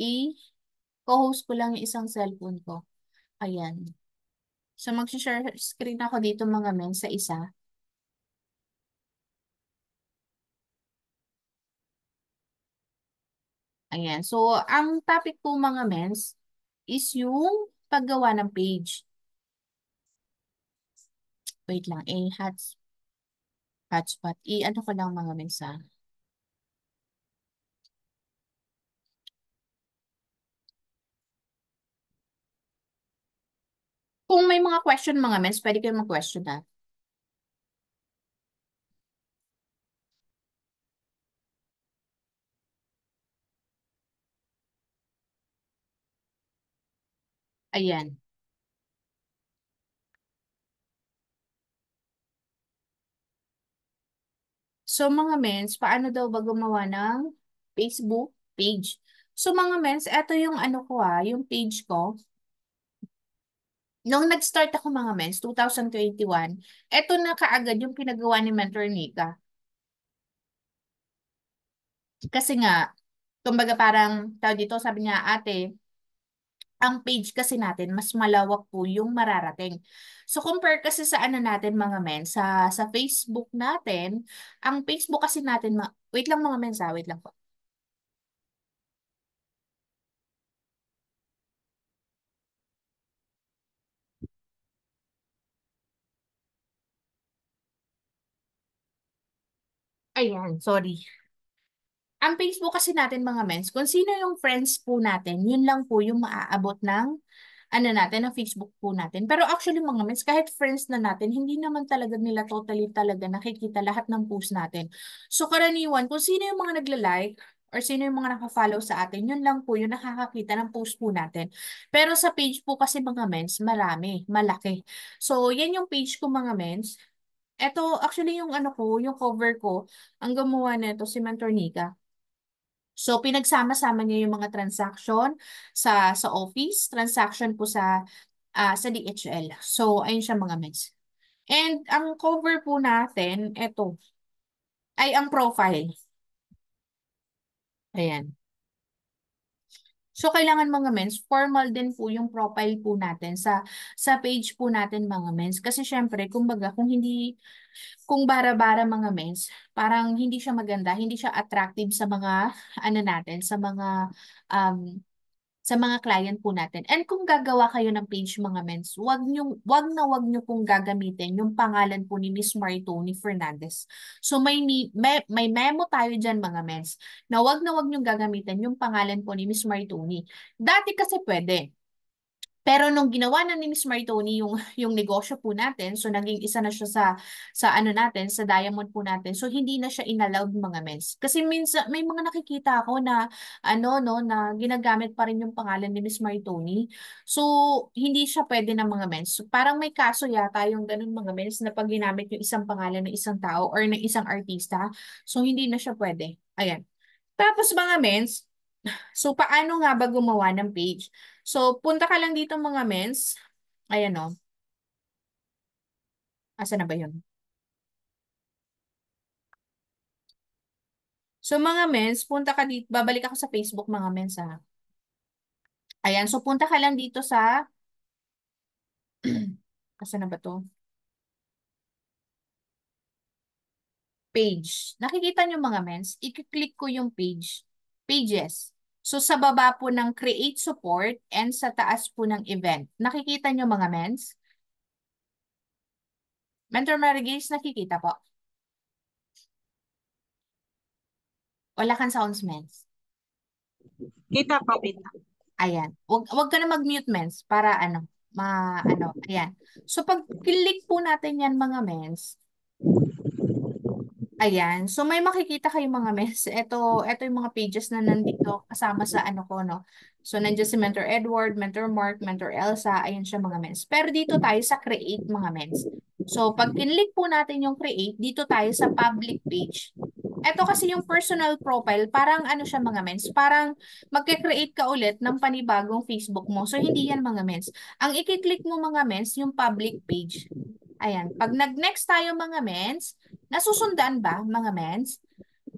co-host ko lang yung isang cellphone ko. Ayan. So, mag-share screen ako dito mga men sa isa. Ayan. So, ang topic po mga mens is yung paggawa ng page. Wait lang. Hotspot. Ano ko lang mga mens ha. Kung may mga question mga mens, pwede kayo mag-question ha. Ayan. So, mga mens, paano daw ba gumawa ng Facebook page? So, mga mens, eto yung ano ko yung page ko. Nung nag-start ako mga mens, 2021, eto na kaagad yung pinagawa ni Mentor Nika. Kasi nga, kumbaga parang, tawag dito, sabi niya, ate, ang page kasi natin, mas malawak po yung mararating. So, compare kasi sa ano natin mga men, sa Facebook natin, ang Facebook kasi natin, wait lang mga men, wait lang po. Ayan, sorry. Ang Facebook kasi natin mga mens, kung sino yung friends po natin, yun lang po yung maaabot ng ano natin, ng Facebook po natin. Pero actually mga mens, kahit friends na natin, hindi naman talaga nila totally talaga nakikita lahat ng post natin. So karaniwan, kung sino yung mga nagla-like, or sino yung mga naka-follow sa atin, yun lang po yung nakakakita ng post po natin. Pero sa page po kasi mga mens, marami, malaki. So, yan yung page ko mga mens. Ito, actually yung ano ko, yung cover ko, ang gumawa nito si Mentor Nika. So, pinagsama-sama niya yung mga transaction sa office, transaction po sa DHL. So, ayun siya mga mens. And ang cover po natin, ito, ay ang profile. Ayan. So, kailangan mga mens, formal din po yung profile po natin sa page po natin mga mens. Kasi syempre, kumbaga, kung bara-bara mga mens, parang hindi siya maganda, hindi siya attractive sa mga, ano natin, um, sa mga client po natin. And kung gagawa kayo ng page mga mens, wag nyo pong gagamitin yung pangalan po ni Miss Maritoni Fernandez. So may memo tayo dyan mga mens na wag nyo gagamitin yung pangalan po ni Miss Maritoni. Dati kasi pwede. Pero nung ginawa na ni Miss Maritoni yung negosyo po natin, so naging isa na siya sa ano natin, sa diamond po natin. So hindi na siya inallowed mga mens. Kasi minsan may mga nakikita ako na ano no na ginagamit pa rin yung pangalan ni Miss Maritoni. So hindi siya pwede ng mga mens. So, parang may kaso yata yung ganun mga mens na pag ginamit yung isang pangalan ng isang tao or ng isang artista. So hindi na siya pwede. Ayan. Tapos mga mens, so, paano nga ba gumawa ng page? So, punta ka lang dito mga mens. Ayan o. Asa na ba yun? So, mga mens, punta ka dito. Babalik ako sa Facebook mga mens ha. Ayan. So, punta ka lang dito sa... Asa na ba to? Page. Nakikita nyo mga mens, i-click ko yung page. Pages. So, sa baba po ng create support and sa taas po ng event. Nakikita nyo mga mens? Mentor Mary Grace, nakikita po. Wala kang sounds, mens. Kita po, kita. Ayan. Wag ka na mag-mute, mens, para ayan. So, pag click po natin yan, mga mens, ayan. So, may makikita kayong mga mens. Ito yung mga pages na nandito kasama sa ano ko, no? So, nandiyan si Mentor Edward, Mentor Mark, Mentor Elsa, ayan siya mga mens. Pero dito tayo sa create, mga mens. So, pag kinlik po natin yung create, dito tayo sa public page. Ito kasi yung personal profile, parang ano siya mga mens, parang magke-create ka ulit ng panibagong Facebook mo. So, hindi yan mga mens. Ang i-click mo mga mens, yung public page. Ayan. Pag nag-next tayo mga mens, nasusundan ba mga mens?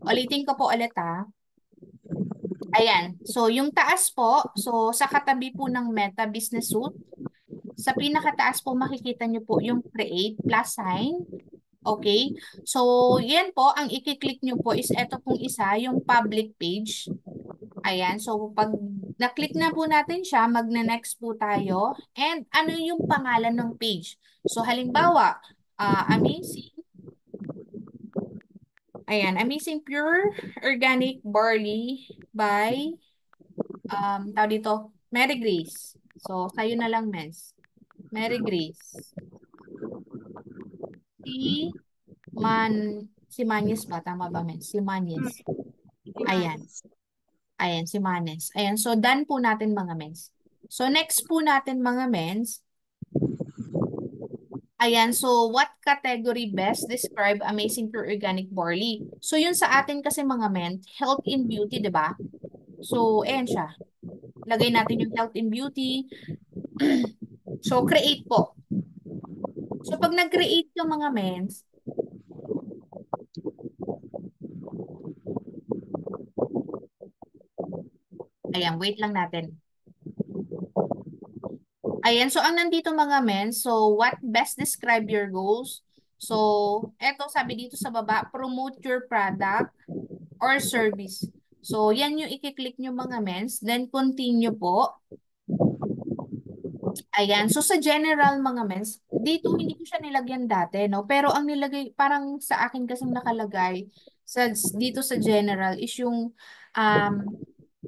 Ulitin ko po ulit ha. Ayan. So, yung taas po, so sa katabi po ng Meta Business Suite, sa pinakataas po makikita nyo po yung create plus sign. Okay? So, yan po, ang i-click nyo po is ito pong isa, yung public page. Ayan. So, pag na-click na po natin siya, magna-next po tayo. And ano yung pangalan ng page? So, halimbawa, Amazing. Ayan, Amazing Pure Organic Barley by, tawag dito, Mary Grace. So, sa'yo na lang, Mens. Mary Grace. Si si Manyes ba? Tama ba, Mens? Si Manyes. Ayan. Ayan, si Manes. Ayan, so done po natin mga mens. So next po natin mga mens. Ayan, so what category best describe Amazing Pure Organic Barley? So yun sa atin kasi mga men, health and beauty, di ba? So, ayan siya. Lagay natin yung health and beauty. So, create po. So, pag nag-create yung mga mens, ayan, wait lang natin. Ayan, so ang nandito mga men, so what best describe your goals? So, eto sabi dito sa baba, promote your product or service. So, yan yung i-click nyo mga mens, then continue po. Ayan, so sa general mga mens, dito hindi ko siya nilagyan dati, no? Pero ang nilagay, parang sa akin kasing nakalagay, dito sa general is yung um,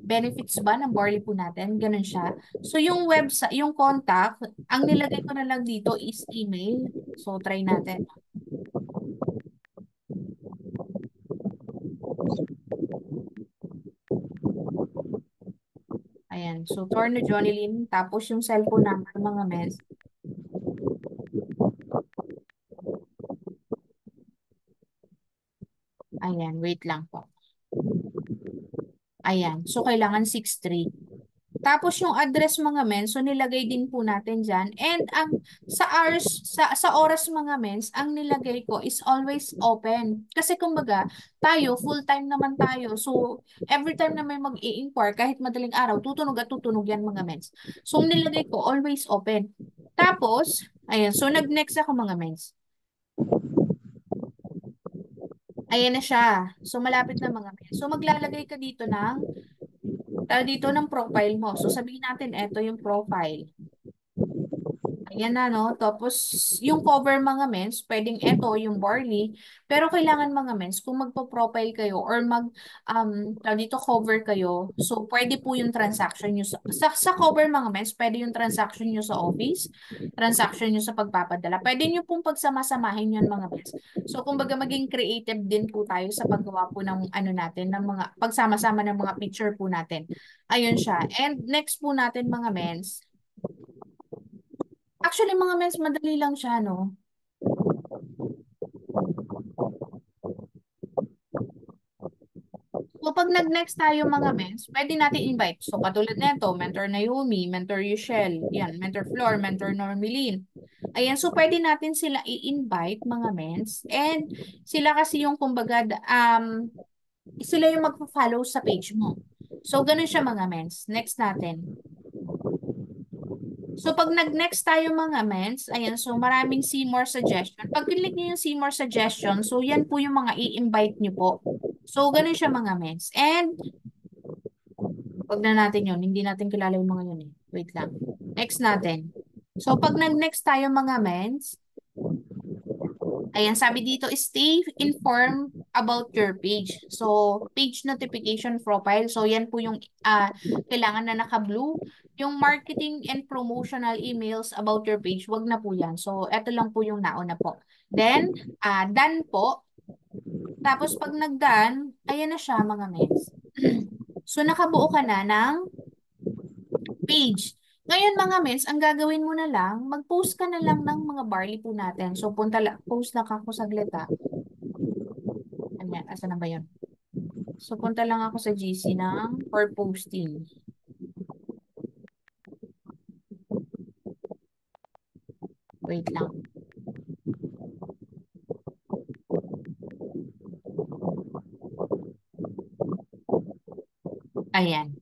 benefits ba ng barley po natin, ganun siya. So yung website, yung contact, ang nilagay ko na lang dito is email. So try natin. Ayan. So, Torno Jonilyn. Tapos yung cellphone number, mga mens. Ayan, wait lang po. Ayan. So, kailangan 6'3". Tapos yung address mga mens, so nilagay din po natin dyan. And ang sa hours, sa oras mga mens, ang nilagay ko is always open. Kasi kumbaga, tayo, full-time naman tayo. So, every time na may mag-i-inquire, kahit madaling araw, tutunog at tutunog yan mga mens. So, ang nilagay ko, always open. Tapos, ayan, so nag-next ako mga mens. Ayan na siya. So, malapit na mga mens. So, maglalagay ka dito ng dito ng profile mo. So, sabihin natin, ito yung profile. Ayan na, no? Tapos, yung cover mga mens, pwedeng ito, yung barley. Pero kailangan mga mens, kung magpo-profile kayo or dito cover kayo, so pwede po yung transaction nyo sa cover mga mens, pwede yung transaction nyo sa office, transaction nyo sa pagpapadala. Pwede nyo pong pagsamasamahin yun mga mens. So, kumbaga maging creative din po tayo sa paggawa po ng ano natin, ng mga pagsama-sama ng mga picture po natin. Ayun siya. And next po natin mga mens, actually, mga mens, madali lang siya, no? So, pag nag-next tayo mga mens, pwede natin invite. So, katulad nito, Mentor Naomi, Mentor Yushel, yan, Mentor Flor, Mentor Normeline. Ayan, so pwede natin sila i-invite mga mens. And sila kasi yung, kumbaga, sila yung magpo-follow sa page mo. So, ganun siya mga mens. Next natin. So, pag nag-next tayo mga mens, ayan, so maraming see more suggestion. Pag click nyo yung see more suggestion, so yan po yung mga i-invite nyo po. So, ganun siya mga mens. And, wag na natin yun. Hindi natin kilala yung mga yun eh. Wait lang. Next natin. So, pag nag-next tayo mga mens, ayan, sabi dito, stay informed about your page. So, page notification profile. So, yan po yung kailangan na naka-blue. Yung marketing and promotional emails about your page, wag na po yan. So, eto lang po yung nauna po. Then, done po. Tapos, pag nag-done, ayan na siya mga mens. So, nakabuo ka na ng page. Ngayon mga mens, ang gagawin mo na lang, mag-post ka na lang ng mga barley po natin. So, post na ako saglit Ano yan? Asa na ba yun? So, punta lang ako sa GC ng for posting. Wait lang. Ayan.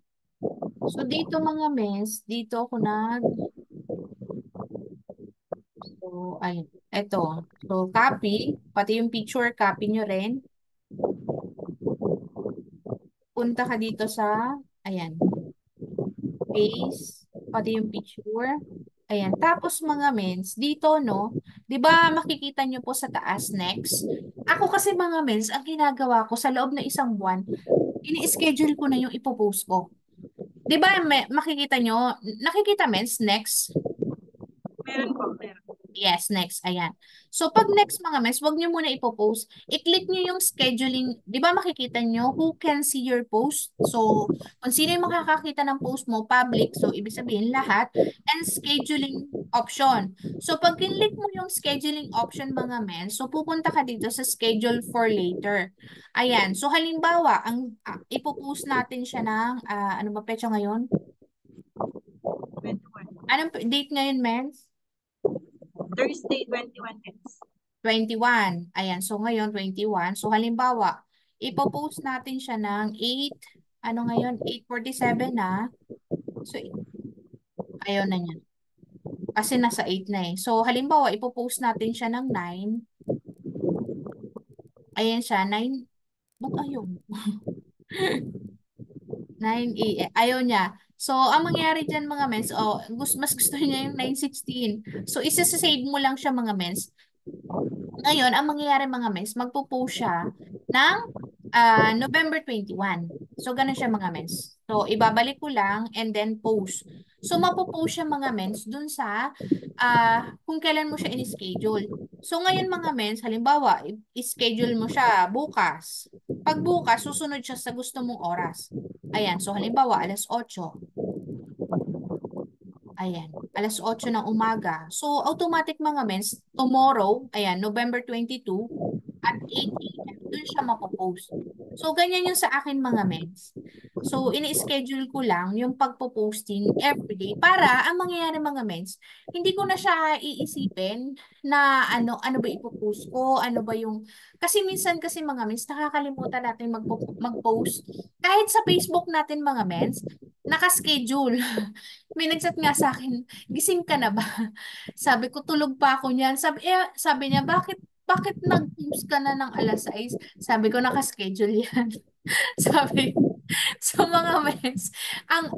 So, dito mga mens, dito ako So, ayun. Ito. So, copy. Pati yung picture, copy nyo rin. Punta ka dito sa, ayan, paste. Pati yung picture. Ayan. Tapos mga mens, dito, no, di ba makikita nyo po sa taas, next? Ako kasi mga mens, ang ginagawa ko sa loob ng isang buwan, ini-schedule ko na yung ipopost ko. Di ba makikita nyo, nakikita mens, next? Meron po, meron. Yes, next. Ayan. So, pag next mga mens, wag nyo muna ipopost. I-click nyo yung scheduling. Di ba makikita nyo who can see your post? So, kung sino yung makakakita ng post mo, public. So, ibig sabihin lahat. And scheduling option. So, pag kinlik mo yung scheduling option mga mens, so pupunta ka dito sa schedule for later. Ayan. So, halimbawa, ang ipopost natin siya ng, ano ba petsa ngayon? 21. Anong date ngayon, mens? Thursday, 21 minutes. 21. Ayan. So, ngayon, 21. So, halimbawa, ipopost natin siya ng 8, ano ngayon? 8:47 na. So, ayaw na niya. Kasi nasa 8 na eh. So, halimbawa, ipopost natin siya ng 9. Ayan siya, 9. Ba't ayaw? 9 a.m. Ayaw niya. So, ang mangyari dyan mga mens, mas gusto niya yung 9:16. So, isa-save mo lang siya mga mens. Ngayon, ang mangyayari mga mens, magpo-post siya ng November 21. So, ganun siya mga mens. So, ibabalik ko lang and then post. So, mapopost siya mga mens dun sa kung kailan mo siya in-schedule. So, ngayon mga mens, halimbawa, i-schedule mo siya bukas. Pag bukas, susunod siya sa gusto mong oras. Ayan. So, halimbawa, alas 8. Ayan, alas 8 ng umaga. So, automatic mga mens, tomorrow, ayan, November 22, at 8 a.m. Doon siya mapopost. So, ganyan yung sa akin mga mens. So, ini-schedule ko lang yung pagpo-posting everyday para ang mangyayari mga mens, hindi ko na siya iisipin na ano ba ipopost ko, ano ba yung... Kasi minsan kasi mga mens, nakakalimutan natin mag-post. Kahit sa Facebook natin mga mens, naka-schedule. May nag-chat nga sa akin, gising ka na ba? Sabi ko, tulog pa ako niyan. Sabi niya, bakit nag-post ka na ng alas 6? Sabi ko, naka-schedule yan. Sabi, so mga mens,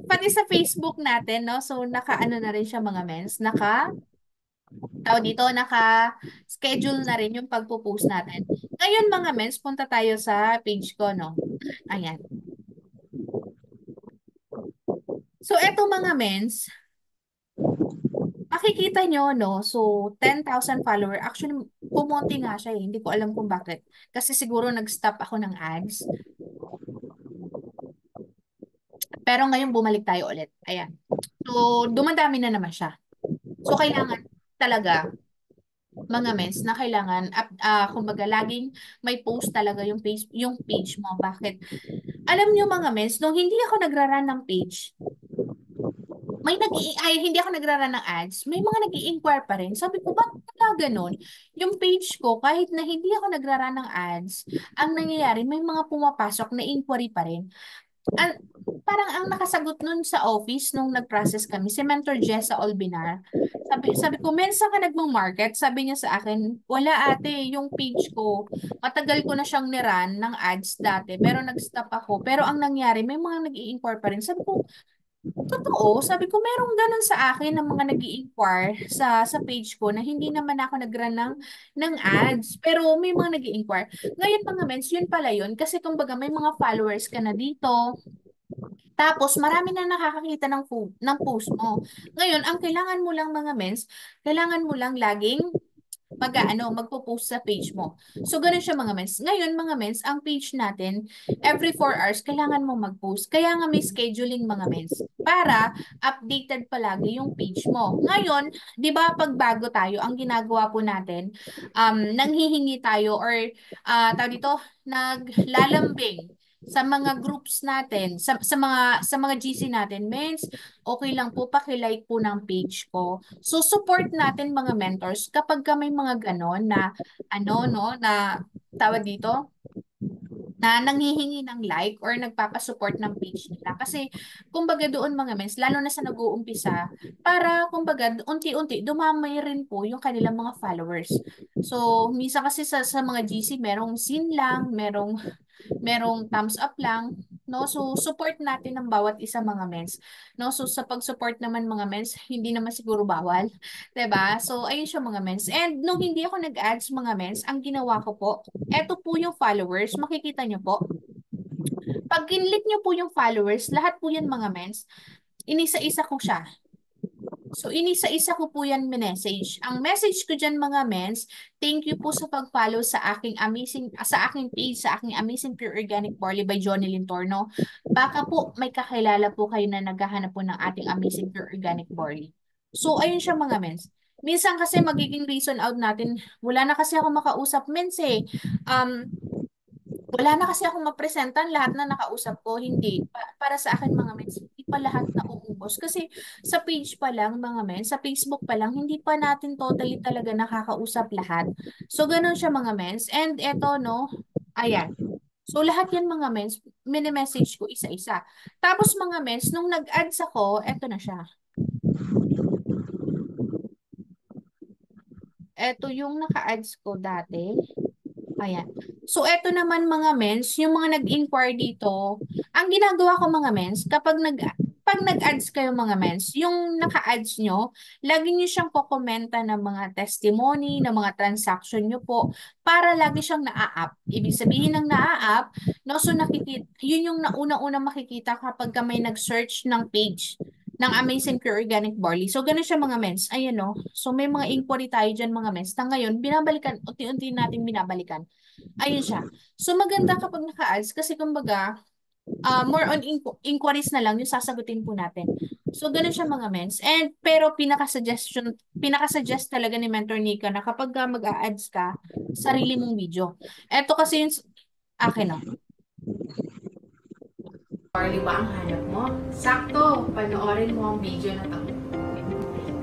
pati sa Facebook natin, no? So, naka-ano na rin siya mga mens, naka-schedule na rin yung pagpo-post natin. Ngayon mga mens, punta tayo sa page ko, no? Ayan. So, eto mga mens, makikita nyo, no? So, 10,000 follower. Actually, pumunti nga siya eh. Hindi ko alam kung bakit. Kasi siguro nag-stop ako ng ads. Pero ngayon bumalik tayo ulit. Ayan. So, dumadami na naman siya. So, kailangan talaga, mga mens, na kailangan, kumbaga, laging may post talaga yung page mo. Bakit? Alam nyo mga mens, nung hindi ako nagra-run ng page, hindi ako nagra-run ng ads, may mga nag-i-inquire pa rin. Sabi ko, bakit kaya ganun? Yung page ko, kahit na hindi ako nagra-run ng ads, ang nangyayari, may mga pumapasok na inquiry pa rin. An Parang ang nakasagot nun sa office nung nag-process kami, si Mentor Jessa Olbinar. Sabi ko, mensa ka nagmang-market? Sabi niya sa akin, wala ate, yung page ko, matagal ko na siyang niran ng ads dati, pero nag-stop ako. Pero ang nangyari, may mga nag-i-inquire pa rin. Sabi ko, totoo, sabi ko, merong ganun sa akin ng mga nag-i-inquire sa page ko na hindi naman ako nag-run ng ads. Pero may mga nag-i-inquire. Ngayon mga mens, yun pala yun. Kasi kumbaga may mga followers ka na dito. Tapos marami na nakakakita ng post mo. Ngayon, ang kailangan mo lang mga mens, kailangan mo lang laging magpo-post sa page mo. So, ganun siya mga mens. Ngayon, mga mens, ang page natin, every 4 hours, kailangan mo mag-post. Kaya nga may scheduling mga mens para updated palagi yung page mo. Ngayon, di ba pag bago tayo, ang ginagawa po natin, nanghihingi tayo or tawag dito, naglalambing sa mga groups natin, sa mga GC natin, mens, okay lang po, paki-like po ng page ko. So, support natin mga mentors kapag ka may mga ganon na, no, na tawag dito, na nanghihingi ng like or nagpapasupport ng page nila. Kasi, kumbaga doon mga mens, lalo na sa nag-uumpisa, para, kumbaga, unti-unti, dumamay rin po yung kanilang mga followers. So, misa kasi sa mga GC, merong sin lang, merong thumbs up lang, no? So, support natin ang bawat isa mga mens, no? So, sa pag-support naman mga mens, hindi naman siguro bawal, 'di ba? So, ayun siya mga mens. And nung hindi ako nag-ads mga mens, ang ginawa ko po, eto po yung followers, makikita nyo po. Pag kinlik nyo po yung followers, lahat po yan mga mens, inisa-isa ko siya. So, inisa-isa ko po yan message. Ang message ko dyan mga mens, thank you po sa pag-follow sa aking page, sa aking Amazing Pure Organic Barley by Johnny Lintorno. Baka po may kakilala po kayo na naghahanap po ng ating Amazing Pure Organic Barley. So, ayun siya mga mens. Minsan kasi magiging reason out natin, wala na kasi ako makausap mens eh. Wala na kasi akong mapresentan, lahat na nakausap ko, hindi. Para sa akin mga mens, hindi pa lahat na uubos. Kasi sa page pa lang mga mens, sa Facebook pa lang, hindi pa natin totally talaga nakakausap lahat. So, ganun siya mga mens. And eto, no, ayan. So, lahat yan mga mens, mini-message ko isa-isa. Tapos mga mens, nung nag-ads ako, eto na siya. Eto yung naka-ads ko dati. Ayan. So, eto naman mga mens, yung mga nag-inquire dito, ang ginagawa ko mga mens, pag nag-ads kayo mga mens, yung naka-ads nyo, lagi nyo siyang kokomenta ng mga testimony, ng mga transaction nyo po, para lagi siyang naa-up. Ibig sabihin ng naa-up, no, so yun yung nauna-una makikita kapag ka may nag-search ng page ng Amazing Pure Organic Barley. So, ganun siya mga mens. Ayan no. So, may mga inquiry tayo dyan mga mens na ngayon, binabalikan, unti-unti natin binabalikan. Ayun siya. So, maganda kapag naka-ads kasi kumbaga, more on inquiries na lang yung sasagutin po natin. So, ganun siya mga mens. And, pero pinaka-suggest talaga ni Mentor Nika na kapag mag-a-ads ka, sarili mong video. Eto kasi yung akin, no? Barley ba ang hanap mo? Sakto, panoorin mo ang video na to.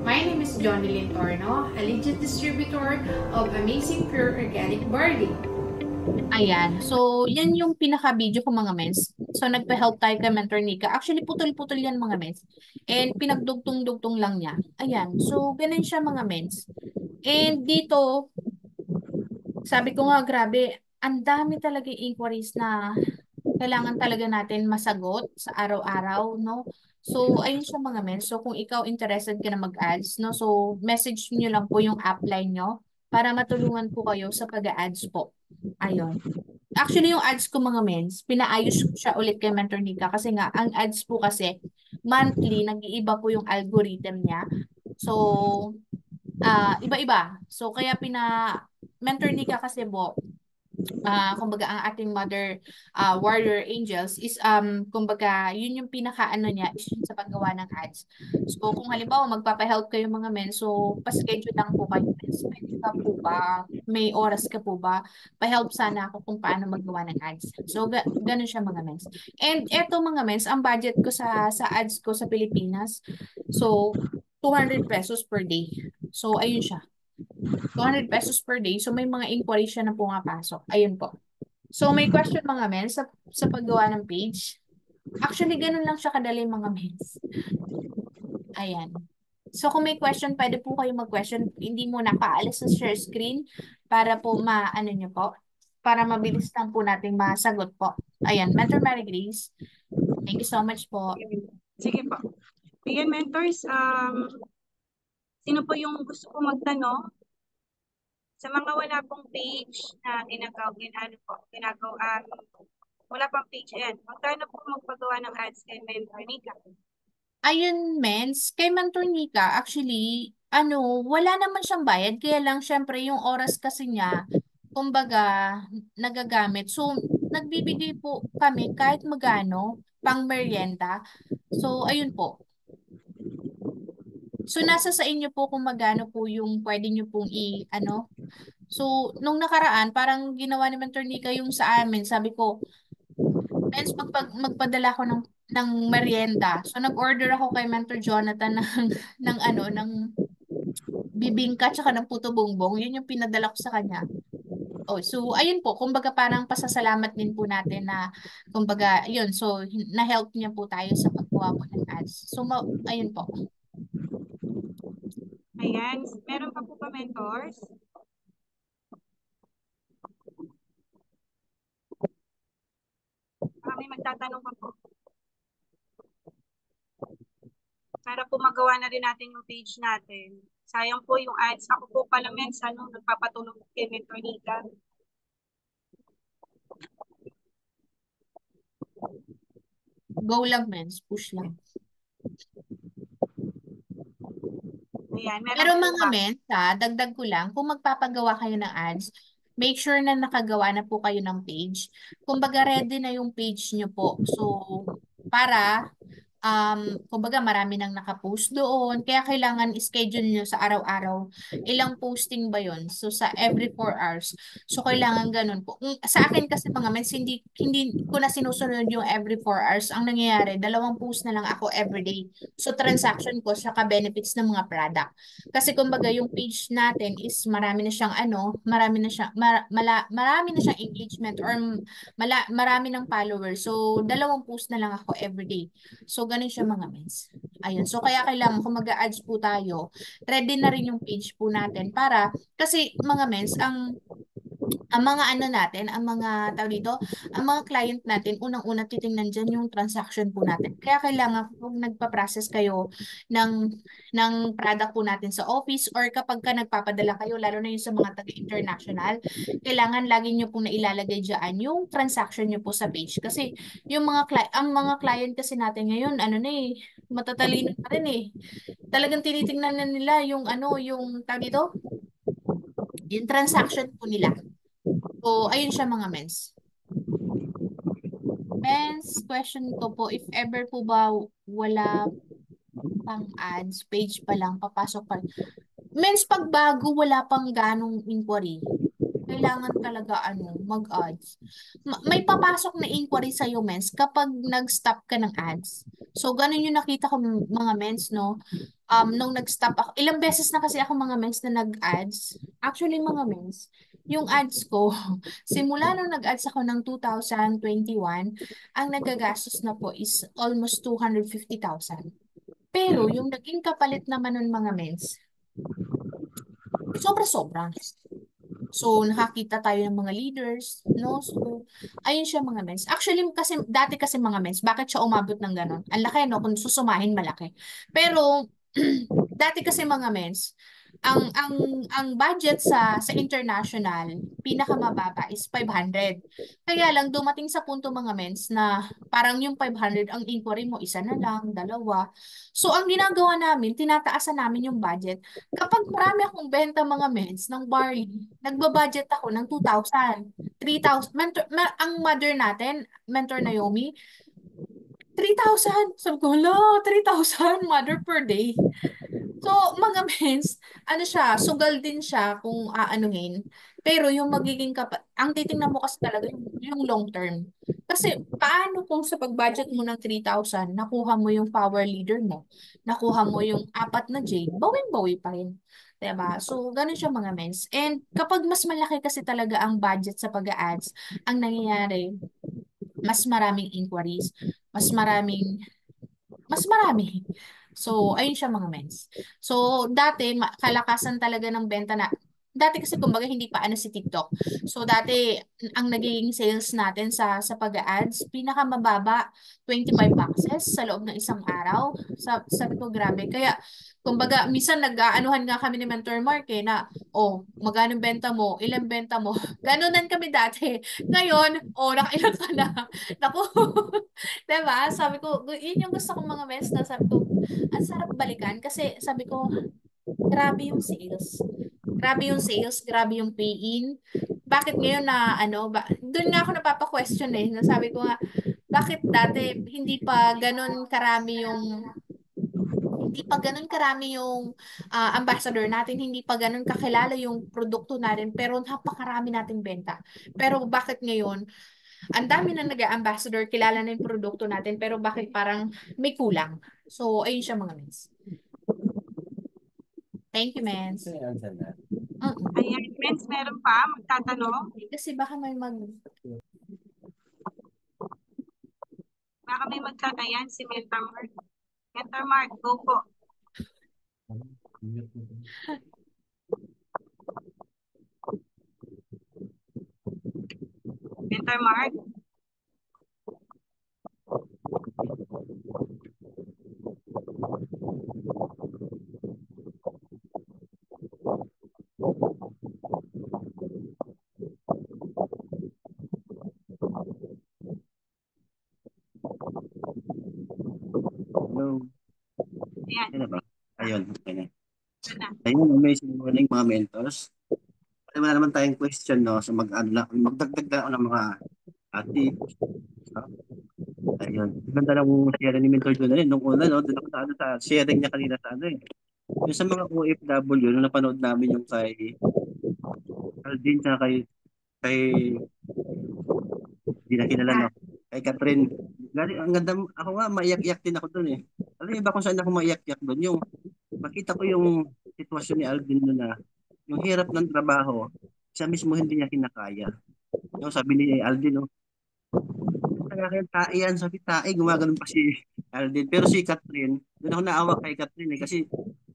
My name is Johnny Lintorno, a legit distributor of Amazing Pure Organic Barley. Ayan. So, yan yung pinaka-video ko mga mens. So, nagpa-help tayo kay Mentor Nika. Actually, putol-putol yan mga mens. And pinagdugtong-dugtong lang niya. Ayan. So, ganun siya mga mens. And dito, sabi ko nga, grabe, ang dami talaga inquiries na kailangan talaga natin masagot sa araw-araw, no? So, ayun siya mga men. So, kung ikaw interested ka na mag-ads, no? So, message nyo lang po yung appline nyo para matulungan po kayo sa pag-ads po. Ayun. Actually, yung ads ko mga mens, pinaayos ko siya ulit kay Mentor Nika kasi nga, ang ads po kasi, monthly, nag-iiba po yung algorithm niya. So, iba-iba. So, kaya Mentor Nika kasi po, kumbaga ang ating mother warrior angels is kumbaga yun yung pinaka ano niya is yun sa paggawa ng ads. So kung halimbawa magpapa-help kayo mga men, so pa-schedule lang po kayo. Pwede ka po ba? May oras ka po ba? Pa-help sana ako kung paano maggawa ng ads. So ganun siya mga men. And eto mga men, ang budget ko sa ads ko sa Pilipinas, so 200 pesos per day. So ayun siya. 200 pesos per day. So, may mga inquiry siya na pumapasok. Ayun po. So, may question mga men sa paggawa ng page. Actually, ganun lang siya kadali mga mens. Ayan. So, kung may question, pwede po kayo mag-question. Hindi muna paalis sa share screen para po ano nyo po. Para mabilis lang po natin masagot po. Ayan. Mentor Mary Grace. Thank you so much po. Sige po. Ayan, mentors, sino po yung gusto ko magtanong? Sa mga wala pong page na ginagawa, wala pang page yan. Magkano po magpagawa ng ads kay Mentor Nika? Ayun, mens, kay Mentor Nika, actually, wala naman siyang bayad. Kaya lang, syempre, yung oras kasi niya, kumbaga, nagagamit. So, nagbibigay po kami kahit magano, pang merienda. So, ayun po. So, nasa sa inyo po kung magano po yung pwede nyo pong So, nung nakaraan, parang ginawa ni Mentor Nika yung sa amin. Sabi ko, Friends, magpadala ko ng merienda. So, nag-order ako kay Mentor Jonathan ng bibingka tsaka ng puto bongbong. Yun yung pinadala ko sa kanya. Oh, so, ayun po. Kumbaga, parang pasasalamat din po natin na, kumbaga, yun. So, na-help niya po tayo sa paggawa po ng ads. So, ayun po. Ayan. Meron pa po ba mentors? May magtatanong pa po. Para po magawa na rin natin yung page natin. Sayang po yung ads. Ako po pala minsan nung nagpapatulong kay Mentor Nika. Go lang, mens. Push lang. Ayan, Pero meron po mga ba? men, dagdag ko lang, kung magpapagawa kayo ng ads, make sure na nakagawa na po kayo ng page. Kumbaga ready na yung page nyo po. So, para kumbaga marami nang nakapost doon. Kaya kailangan schedule nyo sa araw-araw. Ilang posting ba yon? So, sa every 4 hours. So, kailangan ganun po. Sa akin kasi mga mens, hindi ko na sinusunod yung every 4 hours. Ang nangyayari, 2 post na lang ako every day. So, transaction ko saka benefits ng mga product. Kasi kumbaga yung page natin is marami na siyang marami na siyang engagement or marami ng followers. So, 2 post na lang ako every day. So, ganun siya mga mens. Ayun. So, kaya kailangan kung mag-a-ads po tayo, ready na rin yung page po natin para, kasi mga mens, ang mga natin, ang mga tao dito, ang mga client natin, unang-una titingnan dyan yung transaction po natin. Kaya kailangan kung nagpa-process kayo ng product po natin sa office or kapag ka nagpapadala kayo, lalo na yung sa mga taga-international, kailangan lagi nyo pong nailalagay dyan yung transaction nyo po sa page. Kasi yung ang mga client kasi natin ngayon, matatalino pa rin eh. Talagang tinitingnan na nila yung tao dito, yung transaction po nila. So, ayun siya mga mens. Mens, last question ko po, if ever po ba wala pang ads, page pa lang, papasok pa. Means pag bago, wala pang ganong inquiry. Kailangan talaga mag-ads. May papasok na inquiry sa'yo, mens, kapag nag-stop ka ng ads. So, ganun yung nakita ko mga mens, no? Nung nag-stop ako, ilang beses na kasi ako mga mens na nag-ads. Actually, mga mens, yung ads ko, simula nung nag-ads ako ng 2021, ang nagagastos na po is almost 250,000. Pero yung naging kapalit naman ng mga mens, sobra-sobra. So, nakakita tayo ng mga leaders, no? So, ayun siya mga mens. Actually, kasi, dati kasi mga mens, bakit siya umabot ng ganon? Ang laki, no? Kung susumahin, malaki. Pero, dati kasi mga mens, ang budget sa international, pinakamababa is 500. Kaya lang, dumating sa punto mga mens na parang yung 500, ang inquiry mo, isa na lang, dalawa. So, ang ginagawa namin, tinataasan namin yung budget. Kapag marami akong benta mga mens ng barley, nagbabudget ako ng 2,000, 3,000. Ang mother natin, Mentor Naomi, 3,000. Sabi ko, hala, 3,000 mother per day. So, mga mens, siya, sugal din siya kung aanuhin. Pero yung magiging ang titingnan mo kasi talaga yung long term. Kasi paano kung sa pag-budget mo ng 3,000, nakuha mo yung power leader mo, nakuha mo yung apat na Jade, bawing-bawi pa rin. Diba? So, ganun siya mga mens. And kapag mas malaki kasi talaga ang budget sa pag-ads, ang nangyayari, mas maraming inquiries, mas marami. So, ayun siya mga mens. So, dati, kalakasan talaga ng benta na, dati kasi kumbaga hindi pa si TikTok. So, dati, ang naging sales natin sa pag-ads, pinakamababa, 25 boxes sa loob ng isang araw. Sabi ko, grabe. Kaya, kumbaga, minsan nag-aanuhan nga kami ni Mentor Mark na, oh, magkano benta mo, ilang benta mo. Ganunan kami dati. Ngayon, oh, nakailan ka na. Naku, diba? Sabi ko, yun yung gusto kong mga mens na sabi ko, ang sarap balikan kasi sabi ko, grabe yung sales. Grabe yung sales, grabe yung pay-in. Bakit ngayon na doon nga ako napapa-question na sabi ko nga, bakit dati hindi pa ganun karami yung ambassador natin, hindi pa ganun kakilala yung produkto natin, pero napakarami nating benta. Pero bakit ngayon, ang dami na nag-ambassador, kilala na yung produkto natin, pero bakit parang may kulang? So, ayun siya mga mens. Thank you, mens. Ayan, friends, meron pa magtatanong? Kasi baka Baka may magtatayan si Mentor Mark. Mentor Mark, go po. Mentor Mark? Hello. Ayan, Ano ba? Ayun. Okay na. ito na. Ayun, amazing morning mga mentors. Wala naman tayong question, no? So magdagdag na ako ng mga tips. No? Ayun. Ganda lang yung share ni Mentor Jun nung una, no? Doon ako sa sharing niya kanina sa yung sa mga OFW, nung napanood namin yung kay Aldin sa kay hindi na kilala, no? Kay Catherine. Ang ganda, ako nga, maiyak-iyak din ako doon eh. Alam niyo ba kung saan ako maiyak-iyak doon? Yung makita ko yung sitwasyon ni Alvin doon na yung hirap ng trabaho, siya mismo hindi niya kinakaya. Yung sabi ni Alvin, no? Kaya kaya tae yan, sabi tae, gumagano'n pa si Alvin. Pero si Catherine, doon ako naawa kay Catherine kasi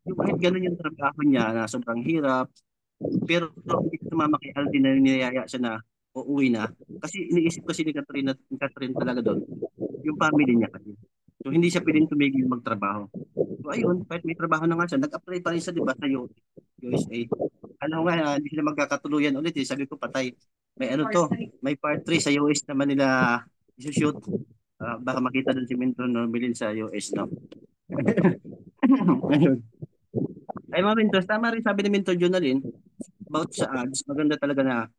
yung kahit ganun yung trabaho niya na sobrang hirap, pero hindi ko sumama kay Alvin na niyaya siya na uuwi na. Kasi iniisip kasi ni Catherine talaga doon, yung family niya kasi. So hindi siya pwedeng tumigil magtrabaho. So ayun, kahit may trabaho na nga siya, nag-apply pa rin siya, di ba, sa USA. Alam ko nga, hindi sila magkakatuluyan ulit eh. Sabi ko, patay. May may part 3 sa US naman nila isushoot. Baka makita doon si Minto Norbilin sa US, no? Ayun. Ay mga Mintos, tama rin sabi ni Minto Junalin about sa ads. Maganda talaga na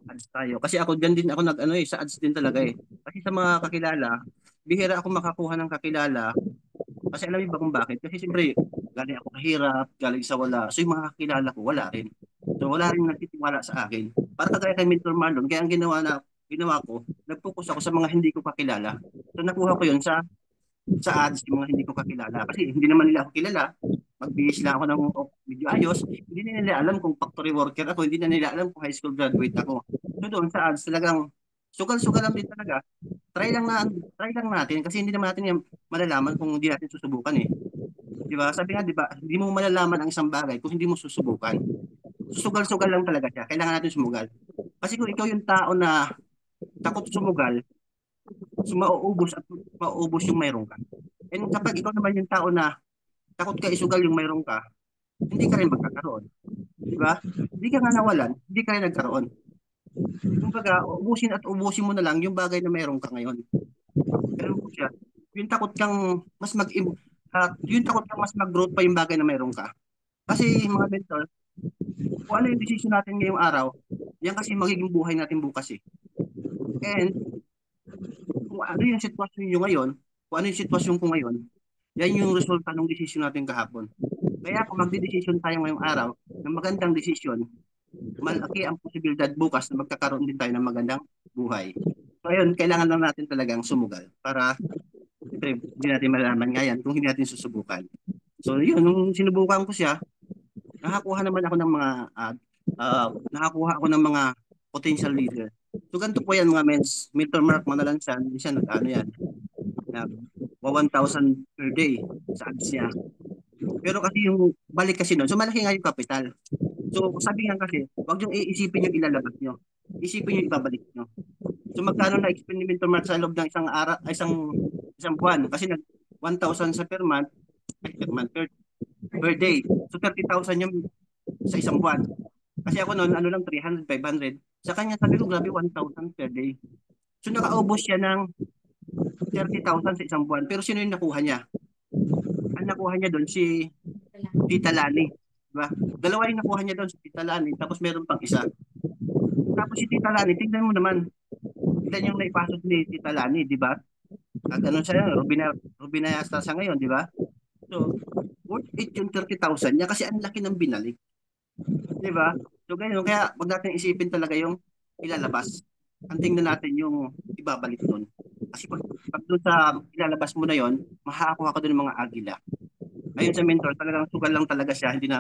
ads tayo. Kasi ako dyan din ako sa ads din talaga eh. Kasi sa mga kakilala, bihira ako makakuha ng kakilala. Kasi alam niyo ba kung bakit? Kasi siyempre, galing ako kahirap, galing sa wala. So yung mga kakilala ko, wala rin. So wala rin nagtitiwala sa akin. Para kagaya kay Mentor Marlon, kaya ang ginawa ko, nag-focus ako sa mga hindi ko kakilala. So nakuha ko yun sa ads, yung mga hindi ko kakilala. Kasi hindi naman nila ako kilala. Magbihis lang ako ng video ayos. Hindi na nila alam kung factory worker ako. Hindi na nila alam kung high school graduate ako. So doon sa ads talagang sugal-sugal lang din talaga. Try lang natin kasi hindi naman natin yan malalaman kung hindi natin susubukan eh. Di ba? Sabi nga, di ba, hindi mo malalaman ang isang bagay kung hindi mo susubukan. Susugal-sugal lang talaga siya. Kailangan natin sumugal. Kasi kung ikaw yung tao na takot sumugal, so mauubos yung mayroon ka. And kapag ikaw naman yung tao na takot ka isugal yung mayroon ka, hindi ka rin magkakaroon. Di ba? Hindi ka nga nawalan, hindi ka rin nagkaroon. Kumbaga, ubusin mo na lang yung bagay na mayroon ka ngayon. Ganun po siya. Yung takot kang yung takot kang mas mag-growth pa yung bagay na mayroon ka. Kasi mga mentor, kung ano yung decision natin ngayong araw, yan kasi magiging buhay natin bukas eh. And kung ano yung sitwasyon nyo ngayon, kung ano yung sitwasyon ko ngayon, yan yung resulta ng decision natin kahapon. Kaya kung magde-decision tayo ngayong araw ng magandang decision, malaki ang posibilidad bukas na magkakaroon din tayo ng magandang buhay. So ayun, kailangan lang natin talagang sumugal para siyempre, hindi natin malalaman nga yan kung hindi natin susubukan. So yun, nung sinubukan ko siya, nakakuha naman ako ng nakakuha ako ng mga potential leader. So ganito po yan mga Milton Mark Manalansan, siya nag-ano yan, nag 1,000 per day sa ads niya. Pero kasi yung balik kasi nun, so malaki nga yung capital. So sabi nga kasi, wag yung iisipin yung ilalabas nyo. Isipin yung ibabalik nyo. So magkano na experimento Mark sa loob ng isang buwan? Kasi nag 1,000 sa per month, per day. So 30,000 yung sa isang buwan. Kasi ako noon, ano lang, 300, 500. Sa kanya, sabi ko, grabe, 1,000 per day. So nakaubos siya ng 30,000 sa isang buwan. Pero sino yung nakuha niya? Ang nakuha niya doon si Tita Lani. Diba? Dalawa yung nakuha niya doon si Tita Lani. Tapos meron pang isa. Tapos si Tita Lani, tignan mo naman. Ilan yung naipasok ni Tita Lani, di ba? At ano siya, Rubina Yasta sa ngayon, di ba? So, worth it yung 30,000 niya kasi ang laki ng binalik. Di ba? So, ganyan. Kaya wag natin isipin talaga yung ilalabas. Ang tingnan natin yung ibabalik doon. Kasi pag doon sa ilalabas mo na yon, makakakuha ka doon ng mga agila. Ayun sa mentor, talagang sugal lang talaga siya. Hindi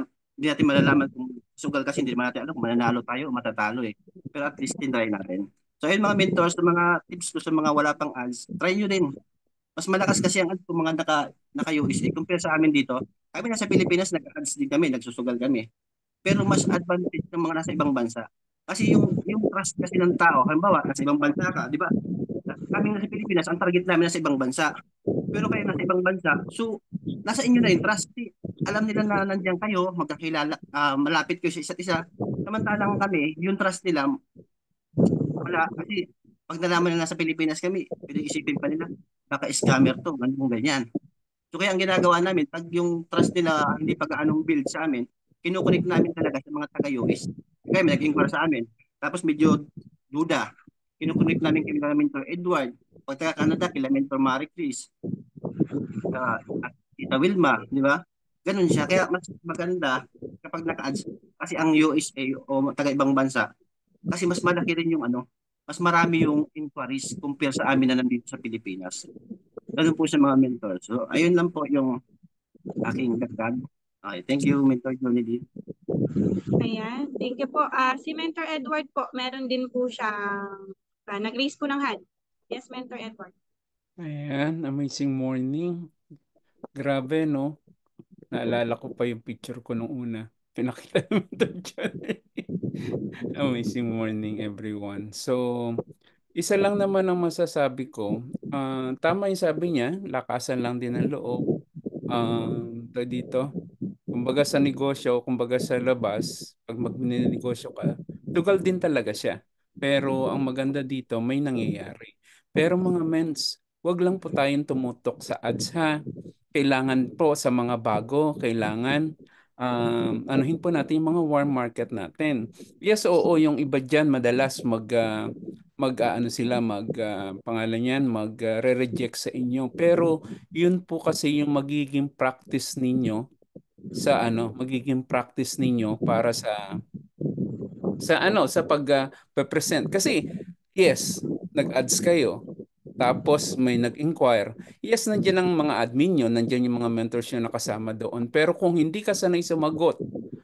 natin malalaman kung sugal kasi hindi naman natin alam kung mananalo tayo o matatalo eh. Pero at least tinry natin. So ayun mga mentors, sa mga tips ko sa mga wala pang ads, try nyo din. Mas malakas kasi ang ads kung mga naka-US. Compare sa amin dito, kami nasa Pilipinas, nag-ads din kami, nagsusugal kami. Pero mas advantage ng mga nasa ibang bansa. Kasi yung trust kasi ng tao, halimbawa, nasa ibang bansa ka, di ba? Kami nasa Pilipinas, ang target namin nasa ibang bansa. Pero kayo nasa ibang bansa, so nasa inyo na yung trust. Alam nila na nandiyan kayo, magkakilala, malapit kayo sa isa't isa. Samantalang kami, yung trust nila, wala. Kasi pag nalaman na nasa Pilipinas kami, pwede isipin pa nila, baka scammer to, ganyan. So kaya ang ginagawa namin, pag yung trust nila hindi pa gaanong build sa amin, kinukunik namin talaga sa mga taga-US. Kaya may nag-inquire sa amin. Tapos medyo duda. Kinukunik namin kila Mentor Edward. Pag taga-Canada, kila Mentor Marie Chris. At Tita Wilma, di ba? Ganun siya. Kaya mas maganda kapag naka-ads. Kasi ang USA o taga-ibang bansa, kasi mas malaki rin yung mas marami yung inquiries compare sa amin na nandito sa Pilipinas. Ganun po sa mga mentor. So, ayun lang po yung aking dagdag. Okay, thank you, Mentor Johnny D. Ayan, thank you po. Si Mentor Edward po, meron din po siyang nag-raise po ng hand. Yes, Mentor Edward. Ayan, amazing morning. Grabe, no? Naalala ko pa yung picture ko nung una. Pinakita naman ito dyan. Amazing morning, everyone. So, isa lang naman ang masasabi ko. Tama yung sabi niya, lakasan lang din ang loob. Dito, kumbaga sa negosyo, kumbaga sa labas, pag magnenegosyo ka, tugal din talaga siya. Pero ang maganda dito, may nangyayari. Pero mga mens, wag lang po tayong tumutok sa ads ha. Kailangan po sa mga bago, kailangan anuhin po natin yung mga warm market natin. Yes, oo, yung iba dyan madalas ano sila, pangalan yan, re-reject sa inyo. Pero yun po kasi yung magiging practice ninyo magiging practice ninyo para sa present kasi yes, nag-ads kayo. Tapos may nag-inquire. Yes, nandiyan ang mga admin nyo, nandiyan yung mga mentors nyo nakasama doon. Pero kung hindi ka sanay sumagot